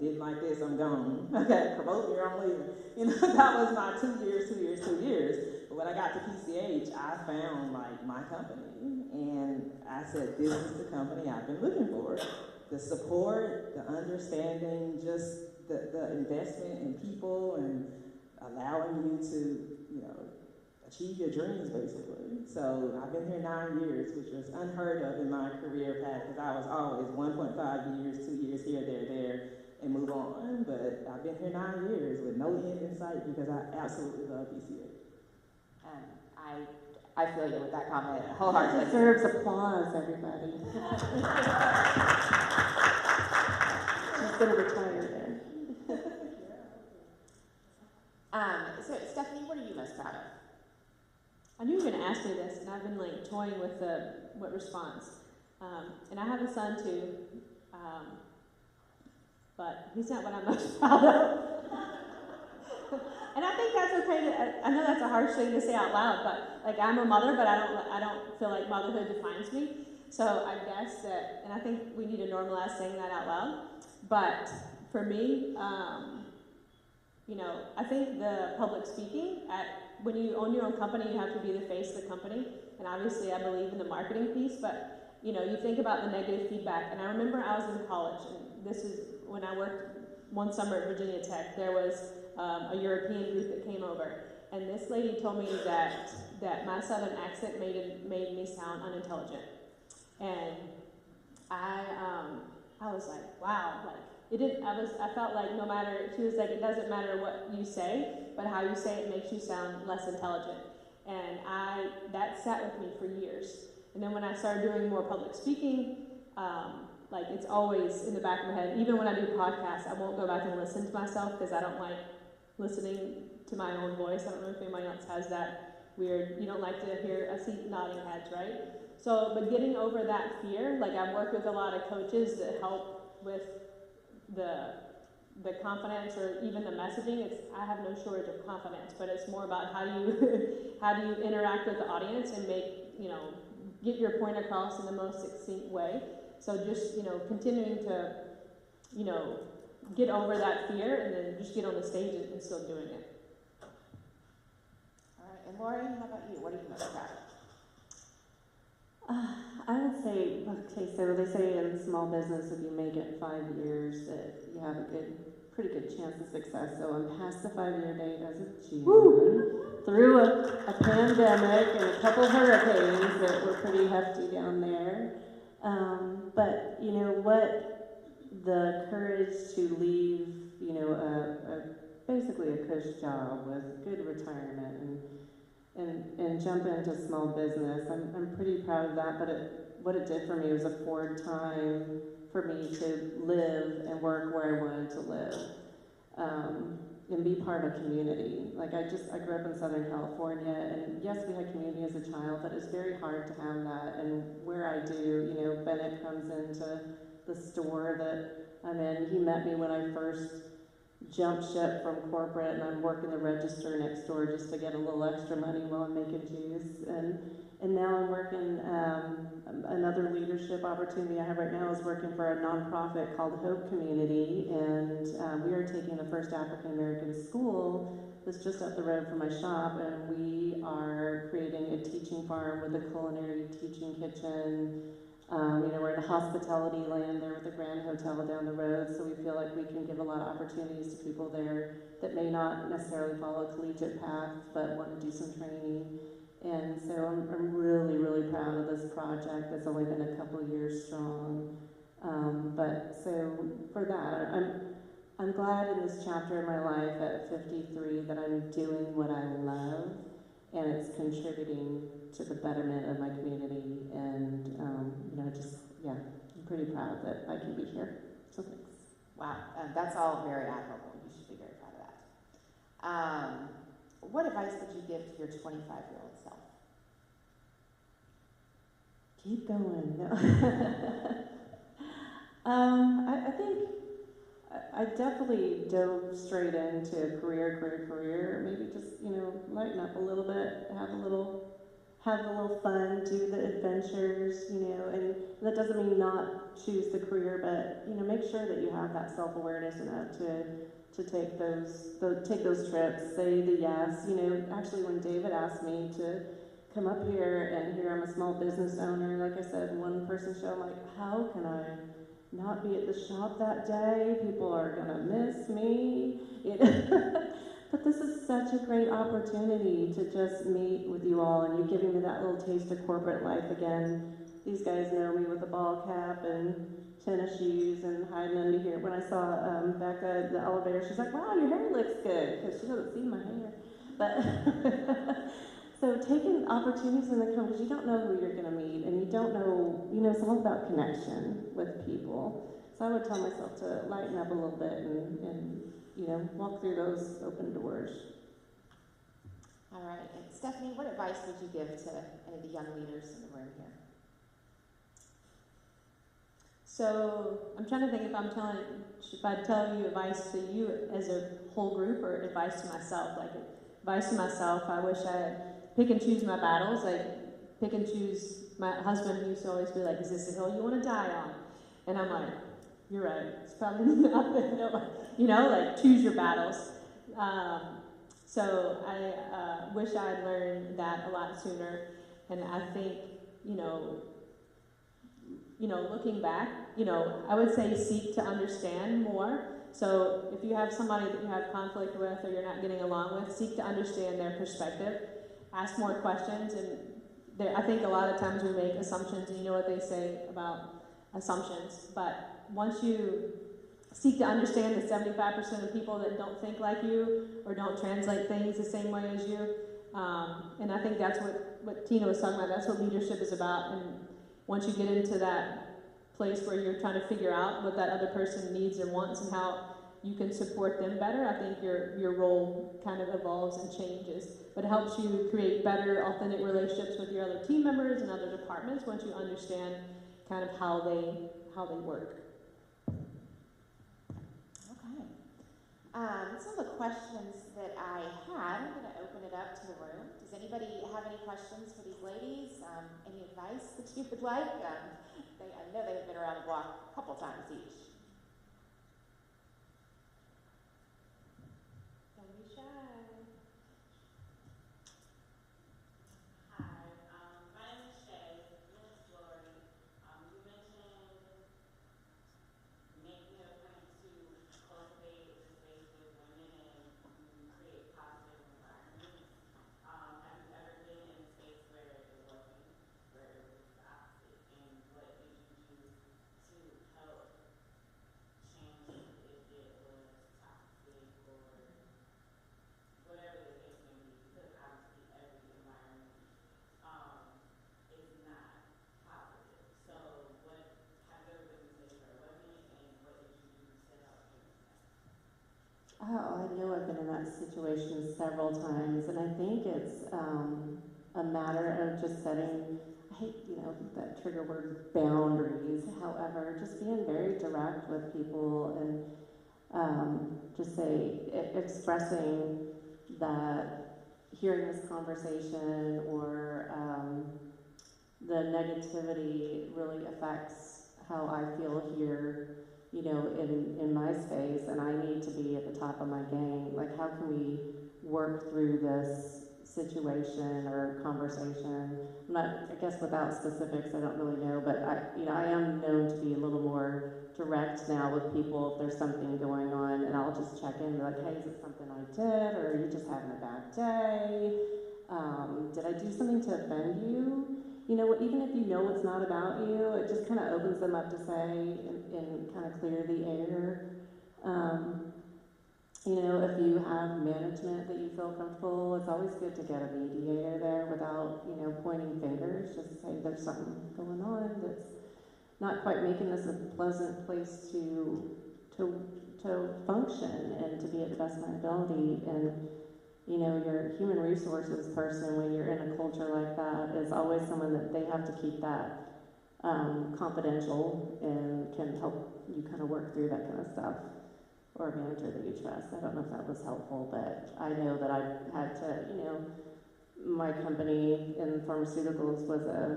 Speaker 3: Didn't like this, I'm gone. Okay, promote me or I'm leaving. That was my 2 years. But when I got to PCH, I found my company. And I said, this is the company I've been looking for. The support, the understanding, just the investment in people and allowing you to, achieve your dreams, basically. So I've been here 9 years, which was unheard of in my career path, because I was always 1.5 years, 2 years here, there, and move on. But I've been here 9 years with no end in sight because I absolutely love PCH.
Speaker 1: I feel you with that comment wholeheartedly.
Speaker 2: Deserves applause, everybody. She's gonna retire there.
Speaker 1: So Stephanie, what are you most proud of?
Speaker 4: I knew you were going to ask me this, and I've been toying with what response. And I have a son too, but he's not what I'm most proud of. And I think that's okay. I know that's a harsh thing to say out loud, but I'm a mother, but I don't feel like motherhood defines me. So I guess that, and I think we need to normalize saying that out loud. But for me, I think the public speaking when you own your own company, you have to be the face of the company. And obviously I believe in the marketing piece, but you think about the negative feedback. And I remember I was in college, and this is when I worked one summer at Virginia Tech. There was a European group that came over. And this lady told me that my southern accent made me sound unintelligent. And I was like, wow, I felt like no matter, she was like, it doesn't matter what you say, but how you say it makes you sound less intelligent. And that sat with me for years. And then when I started doing more public speaking, it's always in the back of my head. Even when I do podcasts, I won't go back and listen to myself because I don't like listening to my own voice. I don't know if anybody else has that weird, you don't like to hear, I see nodding heads, right? So, but getting over that fear, I've worked with a lot of coaches that help with the confidence or even the messaging. I have no shortage of confidence, but it's more about how do you interact with the audience and get your point across in the most succinct way. So just, continuing to, get over that fear and then just get on the stage and still doing it.
Speaker 1: All right, and Lori, how about you? What are you most proud of?
Speaker 2: I would say, so they say in small business, if you make it 5 years, that you have a pretty good chance of success. So I'm past the 5-year date as of June, through a pandemic and a couple hurricanes that were pretty hefty down there. But the courage to leave, basically a cush job with good retirement and jump into small business. I'm pretty proud of that, but what it did for me was afford time for me to live and work where I wanted to live, and be part of a community. I grew up in Southern California, and yes, we had community as a child, but it's very hard to have that. And where I do, Bennett comes into the store that I'm in. He met me when I first jumped ship from corporate, and I'm working the register next door just to get a little extra money while I'm making juice. And And now I'm working, another leadership opportunity I have right now is working for a nonprofit called Hope Community, and we are taking the first African American school that's just up the road from my shop, and we are creating a teaching farm with a culinary teaching kitchen. We're in a hospitality land there with the Grand Hotel down the road, so we feel like we can give a lot of opportunities to people there that may not necessarily follow a collegiate path, but want to do some training. And so I'm really, really proud of this project that's only been a couple of years strong. But so for that, I'm glad in this chapter of my life at 53 that I'm doing what I love, and it's contributing to the betterment of my community. And, I'm pretty proud that I can be here. So thanks.
Speaker 1: Wow, that's all very admirable. You should be very proud of that. What advice would you give to your 25-year-old self?
Speaker 2: Keep going. No. I think I definitely dove straight into career. Maybe just, lighten up a little bit, have a little fun, do the adventures, and that doesn't mean not choose the career, but, make sure that you have that self-awareness enough to take those trips, say the yes. Actually when David asked me to come up here, and here I'm a small business owner, like I said, one-person show, I'm like, how can I not be at the shop that day? People are gonna miss me. But this is such a great opportunity to just meet with you all, and you giving me that little taste of corporate life again. These guys know me with a ball cap and tennis shoes and hiding under here. When I saw Becca at the elevator, she's like, wow, your hair looks good, because she doesn't see my hair. But so taking opportunities when they come, because you don't know who you're going to meet, and you don't know, it's all about connection with people. So I would tell myself to lighten up a little bit and walk through those open doors.
Speaker 1: All right, and Stephanie, what advice would you give to any of the young leaders in the room here?
Speaker 4: So I'm trying to think if I'd tell you advice to you as a whole group, or advice to myself. Like advice to myself, I wish I'd pick and choose my battles. Like pick and choose. My husband used to always be like, "Is this the hill you want to die on?" And I'm like, "You're right. It's probably not the hill." Like choose your battles. So I wish I'd learned that a lot sooner. And I think, looking back, I would say seek to understand more. So if you have somebody that you have conflict with or you're not getting along with, seek to understand their perspective. Ask more questions. And I think a lot of times we make assumptions, and you know what they say about assumptions. But once you seek to understand the 75% of people that don't think like you or don't translate things the same way as you, and I think that's what Tina was talking about. That's what leadership is about. And once you get into that place where you're trying to figure out what that other person needs and wants and how you can support them better, I think your role kind of evolves and changes. But it helps you create better, authentic relationships with your other team members and other departments once you understand kind of how they work.
Speaker 1: Some of the questions that I had, I'm going to open it up to the room. Does anybody have any questions for these ladies? Any advice that you would like? I know they've been around the block a couple times each.
Speaker 4: Don't be shy.
Speaker 5: Hi, my name is Shay. Miss Glory. You mentioned making a point to cultivate the space with women and create positive environments. Have you ever been in a space where it wasn't, where it was the opposite? And what did you do to help change it if it was toxic or whatever the case may be? Because obviously every environment is not positive. So what have you ever been in a space where it wasn't, and what did you do to help change that?
Speaker 2: Oh, I know I've been in that situation several times, and I think it's a matter of just setting, I hate, that trigger word, boundaries. However, just being very direct with people and just expressing that hearing this conversation or the negativity really affects how I feel here, you know, in my space, and I need to be at the top of my game. Like, how can we work through this situation or conversation? I'm not, I guess without specifics, I don't really know, but I am known to be a little more direct now with people if there's something going on, and I'll just check in, be like, hey, is it something I did, or are you just having a bad day? Did I do something to offend you? You know, even if you know it's not about you, it just kind of opens them up to say and kind of clear the air. You know, if you have management that you feel comfortable, it's always good to get a mediator there without, you know, pointing fingers. Just say there's something going on that's not quite making this a pleasant place to function and to be at the best of my ability. And you know, your human resources person, when you're in a culture like that, is always someone that they have to keep that confidential and can help you kind of work through that kind of stuff. Or a manager that you trust. I don't know if that was helpful, but I know that I've had to, you know, my company in pharmaceuticals was a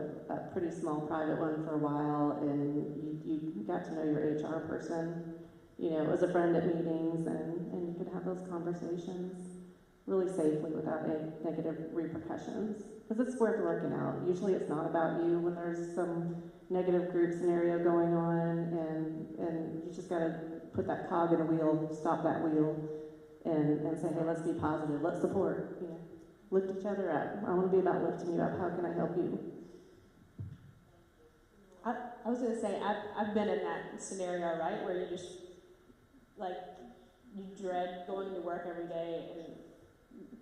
Speaker 2: pretty small private one for a while, and you got to know your HR person, you know, as a friend at meetings, and you could have those conversations really safely without any negative repercussions, because it's worth working out. Usually it's not about you when there's some negative group scenario going on, and you just got to put that cog in a wheel, stop that wheel, and say, hey, let's be positive, let's support, you know, lift each other up. I want to be about lifting you up. How can I help you?
Speaker 4: I was going to say, I've been in that scenario, right, where you just, like, you dread going to work every day, and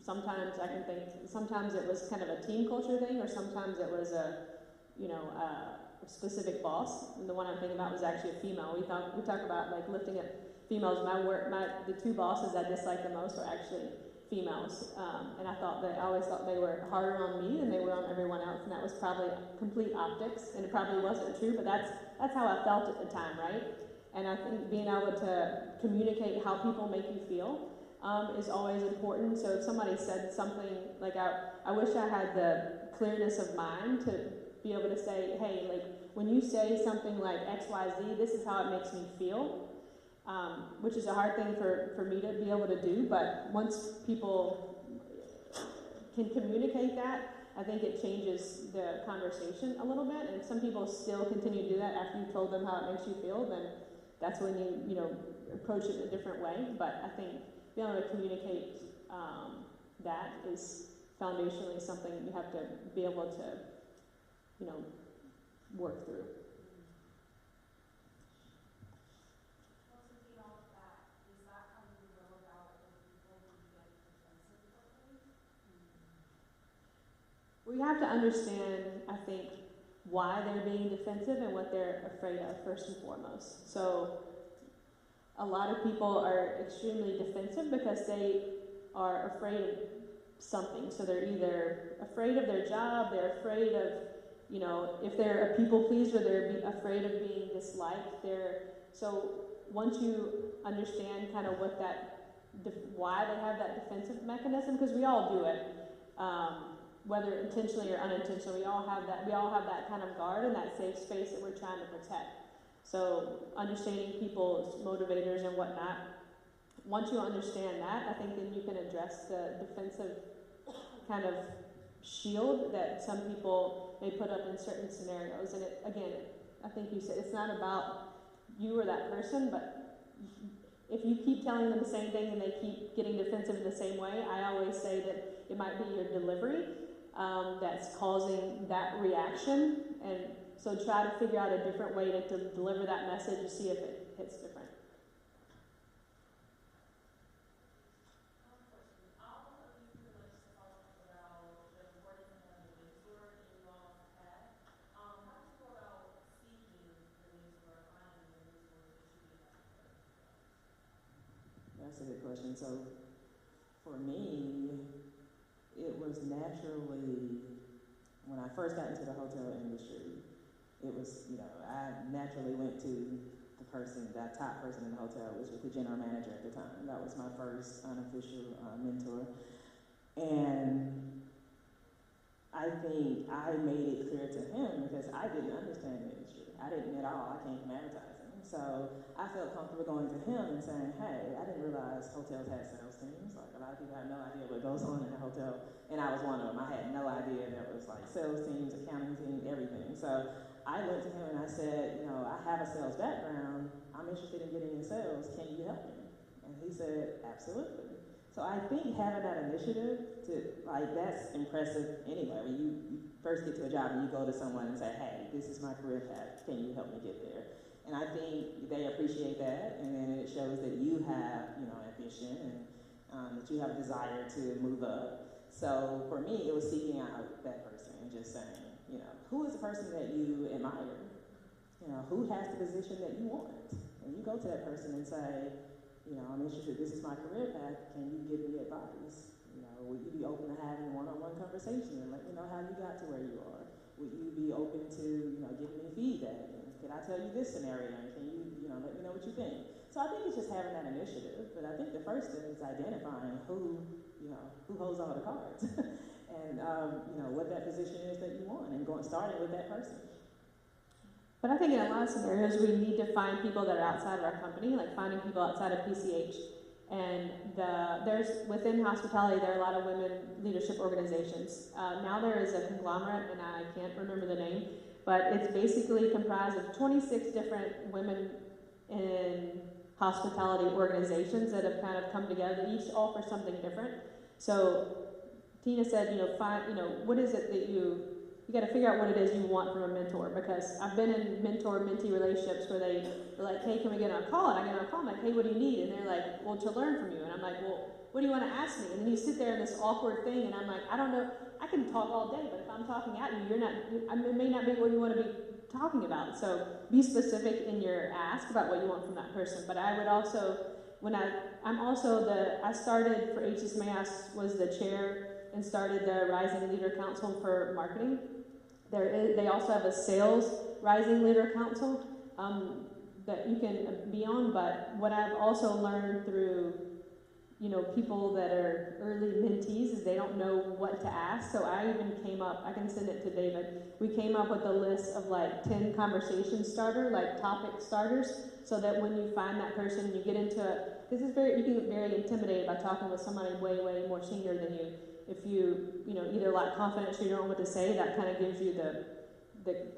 Speaker 4: sometimes I can think, sometimes it was kind of a team culture thing, or sometimes it was a specific boss. And the one I'm thinking about was actually a female. We talk about like lifting up females. The two bosses I disliked the most were actually females, and I always thought they were harder on me than they were on everyone else, and that was probably complete optics, and it probably wasn't true, but that's how I felt at the time, right? And I think being able to communicate how people make you feel is always important. So if somebody said something, like I wish I had the clearness of mind to be able to say, hey, like, when you say something like X, Y, Z, this is how it makes me feel, which is a hard thing for me to be able to do, but once people can communicate that, I think it changes the conversation a little bit, and if some people still continue to do that after you've told them how it makes you feel, then that's when you approach it in a different way. But I think being able to communicate that is foundationally something you have to be able to, work through.
Speaker 5: Well, to feed off of that, is that how you go about it with people who get defensive quickly?
Speaker 4: We have to understand, I think, why they're being defensive and what they're afraid of, first and foremost. So a lot of people are extremely defensive because they are afraid of something. So they're either afraid of their job, they're afraid of, if they're a people pleaser, they're afraid of being disliked. So once you understand kind of what why they have that defensive mechanism, because we all do it, whether intentionally or unintentionally, we all have that kind of guard and that safe space that we're trying to protect. So understanding people's motivators and whatnot, once you understand that, I think then you can address the defensive kind of shield that some people may put up in certain scenarios. And I think you said it's not about you or that person, but if you keep telling them the same thing and they keep getting defensive in the same way, I always say that it might be your delivery that's causing that reaction. And so try to figure out a different way to deliver that message to see if it hits different.
Speaker 5: All of you pretty much talked about the importance of having a mentor in your all's path. How do you go about seeking the mentor, finding the mentor that you need at first?
Speaker 3: That's a good question. So for me, it was naturally, when I first got into the hotel industry, it was, I naturally went to that top person in the hotel, which was the general manager at the time. That was my first unofficial mentor. And I think I made it clear to him because I didn't understand the industry. I didn't at all. I came from advertising. So I felt comfortable going to him and saying, hey, I didn't realize hotels had sales teams. Like, a lot of people have no idea what goes on in a hotel. And I was one of them. I had no idea there was like sales teams, accounting teams, everything. So I went to him and I said, you know, I have a sales background. I'm interested in getting in sales. Can you help me? And he said, absolutely. So I think having that initiative that's impressive anyway. When you first get to a job and you go to someone and say, hey, this is my career path. Can you help me get there? And I think they appreciate that, and then it shows that you have, you know, ambition and that you have a desire to move up. So for me, it was seeking out that person and just saying, you know, who is the person that you admire? You know, who has the position that you want? And you go to that person and say, you know, I'm interested, this is my career path, can you give me advice? You know, would you be open to having one-on-one conversation and let me know how you got to where you are? Would you be open to, you know, giving me feedback? And can I tell you this scenario? And can you, you know, let me know what you think? So I think it's just having that initiative. But I think the first thing is identifying who holds all the cards. And, you know, what that position is that you want and starting with that person.
Speaker 4: But I think in a lot of scenarios, we need to find people that are outside of our company, like finding people outside of PCH. And there's within hospitality, there are a lot of women leadership organizations. Now there is a conglomerate, and I can't remember the name, but it's basically comprised of 26 different women in hospitality organizations that have kind of come together. They each offer something different. So Tina said, what is it that you got to figure out what it is you want from a mentor, because I've been in mentor-mentee relationships where they're like, hey, can we get on a call? And I get on a call, I'm like, hey, what do you need? And they're like, well, to learn from you. And I'm like, well, what do you want to ask me? And then you sit there in this awkward thing, and I'm like, I don't know, I can talk all day, but if I'm talking at you, it may not be what you want to be talking about. So be specific in your ask about what you want from that person. But I would also, I started for HSMA, I was the chair and started the Rising Leader Council for marketing. They also have a sales Rising Leader Council that you can be on, but what I've also learned through, people that are early mentees is they don't know what to ask. So I even came up, I can send it to David, we came up with a list of like 10 conversation starter, like topic starters, so that when you find that person, you get into it, you can get very intimidated by talking with somebody way, way more senior than you. If you, either lack confidence or you don't know what to say, that kind of gives you the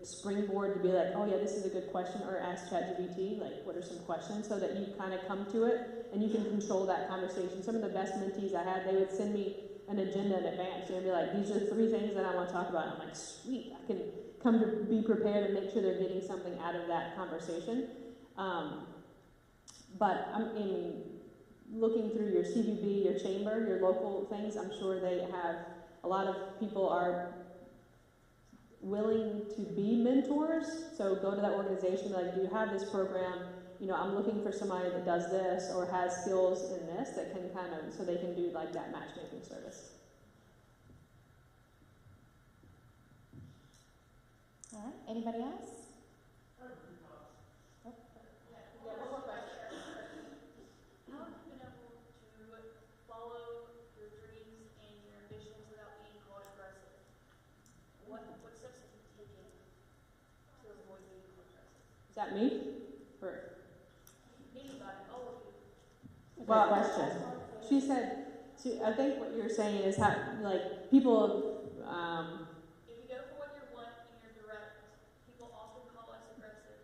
Speaker 4: springboard to be like, oh yeah, this is a good question, or ask ChatGPT, like, what are some questions, so that you kind of come to it and you can control that conversation. Some of the best mentees I had, they would send me an agenda in advance. They'd be like, these are the 3 things that I want to talk about. And I'm like, sweet, I can come to be prepared and make sure they're getting something out of that conversation. But looking through your CVB, your chamber, your local things, I'm sure they have, a lot of people are willing to be mentors. So go to that organization, like, do you have this program? I'm looking for somebody that does this or has skills in this that can so they can do like that matchmaking service.
Speaker 1: All right, anybody else?
Speaker 4: Is that me? Or
Speaker 1: Well, question.
Speaker 4: She said, I think what you're saying is how, like, people,
Speaker 5: if you go for what you want and you're direct, people often call us aggressive.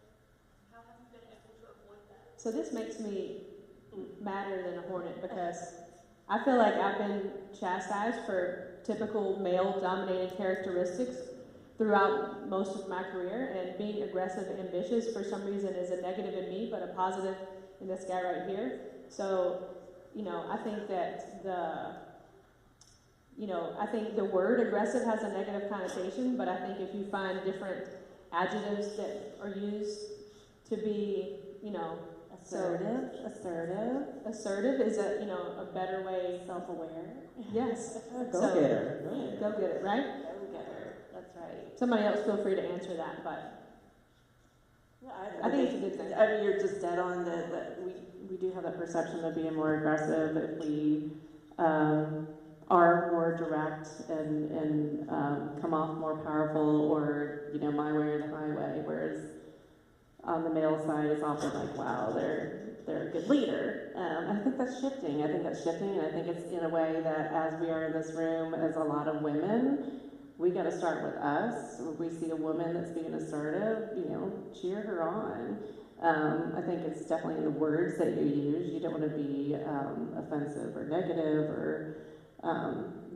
Speaker 5: How have you been able to avoid that?
Speaker 4: So this makes me madder than a hornet, because I feel like I've been chastised for typical male-dominated characteristics throughout most of my career, and being aggressive and ambitious for some reason is a negative in me, but a positive in this guy right here. So, I think that I think the word aggressive has a negative connotation, but I think if you find different adjectives that are used to be,
Speaker 2: Assertive
Speaker 4: is a better way.
Speaker 2: self-aware.
Speaker 4: Yes.
Speaker 3: Go get her.
Speaker 4: Go get it, right?
Speaker 2: Go-getter. That's right.
Speaker 4: Somebody else feel free to answer that, but
Speaker 2: Yeah,
Speaker 4: I think it's a good thing.
Speaker 2: I mean, you're just dead on that we do have that perception of being more aggressive if we are more direct and come off more powerful, or, you know, my way or the highway, whereas on the male side, it's often like, wow, they're a good leader. I think that's shifting. I think that's shifting, and I think it's in a way that as we are in this room, as a lot of women, we got to start with us. If we see a woman that's being assertive, you know, cheer her on. I think it's definitely in the words that you use. You don't want to be offensive or negative or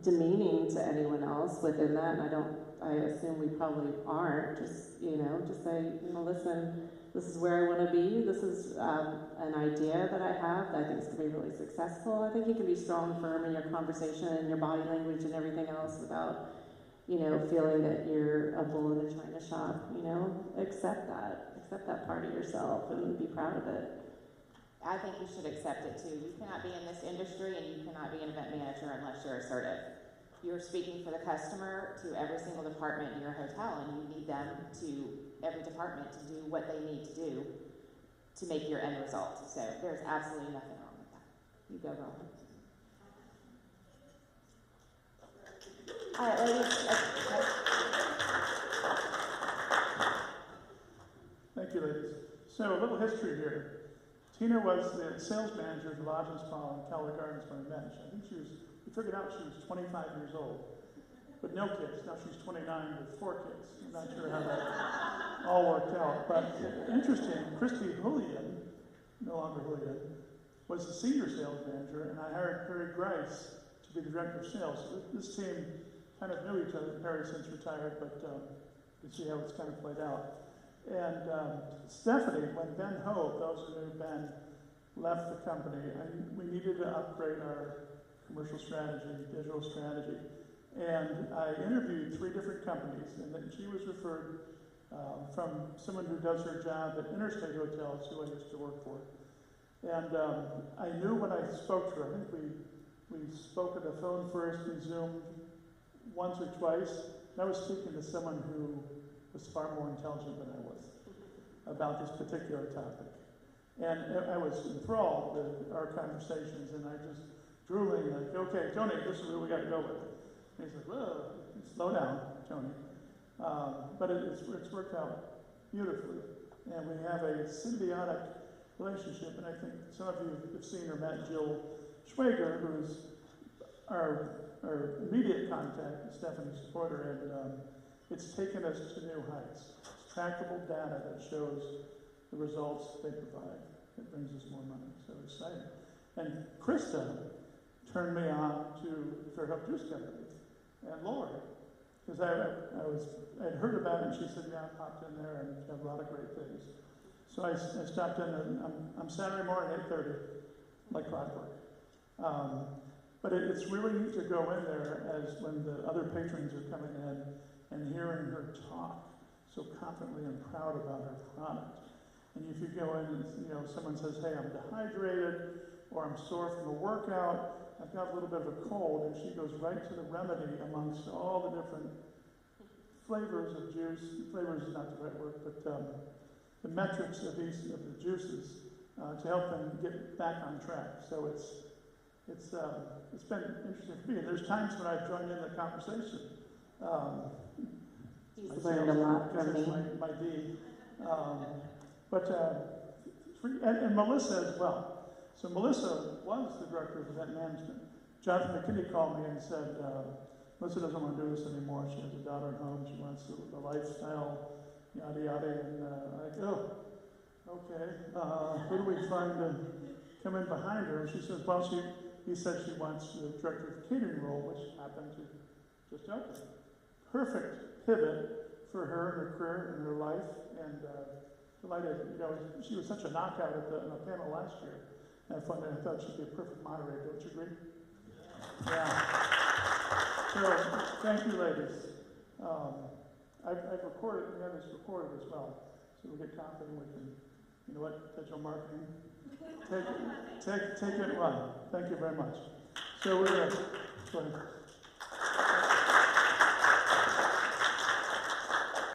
Speaker 2: demeaning to anyone else within that. And I assume we probably aren't. Just, you know, just say, you know, listen, this is where I want to be. This is an idea that I have that I think is going to be really successful. I think you can be strong, firm in your conversation and your body language and everything else without, you know, feeling that you're a bull in a china shop. You know, accept that part of yourself and be proud of it.
Speaker 1: I think you should accept it too. You cannot be in this industry and you cannot be an event manager unless you're assertive. You're speaking for the customer to every single department in your hotel, and you need them to, every department, to do what they need to do to make your end result. So there's absolutely nothing wrong with that. You go, Roland. All right, ladies.
Speaker 6: Thank you, ladies. So a little history here. Tina was the sales manager at the Lodge and Spa in Keller Gardens when I met. I think we figured out she was 25 years old, but no kids. Now she's 29 with 4 kids. I'm not sure how that all worked out. But interesting, Christy Julian, no longer Julian, was the senior sales manager, and I hired Perry Grice to be the director of sales. So this team kind of knew each other. Perry's since retired, but you see how it's kind of played out. And Stephanie, when Ben Hope, those who knew Ben, left the company, we needed to upgrade our commercial strategy, digital strategy. And I interviewed 3 different companies, and then she was referred from someone who does her job at Interstate Hotels, who I used to work for. And I knew when I spoke to her, I think we spoke on the phone first, we Zoomed once or twice. And I was speaking to someone who was far more intelligent than I was about this particular topic. And I was enthralled with our conversations, and I just drooling like, okay, Tony, this is where we got to go with it. And he's like, whoa, slow down, Tony. But it's worked out beautifully. And we have a symbiotic relationship, and I think some of you have seen or met Jill Schwager, who's our immediate contact, Stephanie's supporter, and it's taken us to new heights. It's trackable data that shows the results they provide. It brings us more money, so exciting. And Krista turned me on to the Fairhope Juice Company and Lori, because I'd heard about it, and she said, yeah, I popped in there and had a lot of great things. So I stopped in, and I'm Saturday morning at 8:30, like clockwork. But it's really neat to go in there as when the other patrons are coming in and hearing her talk so confidently and proud about her product. And if you go in and, you know, someone says, hey, I'm dehydrated, or I'm sore from a workout, I've got a little bit of a cold, and she goes right to the remedy amongst all the different flavors of juice. Flavors is not the right word, but the metrics of the juices to help them get back on track. So it's been interesting for me. And there's times when I've joined in the conversation.
Speaker 2: You've learned a lot from me.
Speaker 6: My D. And Melissa as well. So Melissa was the director of event management. Jonathan McKinney called me and said, Melissa doesn't want to do this anymore. She has a daughter at home. She wants the lifestyle, yada, yada. And I go, okay, who do we find to come in behind her? And she says, well, he said she wants the director of catering role, which happened to just open. Perfect pivot for her and her career and her life. And delighted, you know, she was such a knockout at the panel last year. And I thought she'd be a perfect moderator. Don't you agree? Yeah. So, thank you, ladies. I've recorded, we have this recorded as well. So we get confident we can, you know what, digital marketing, take it and run. Thank you very much. So we're going to, go ahead.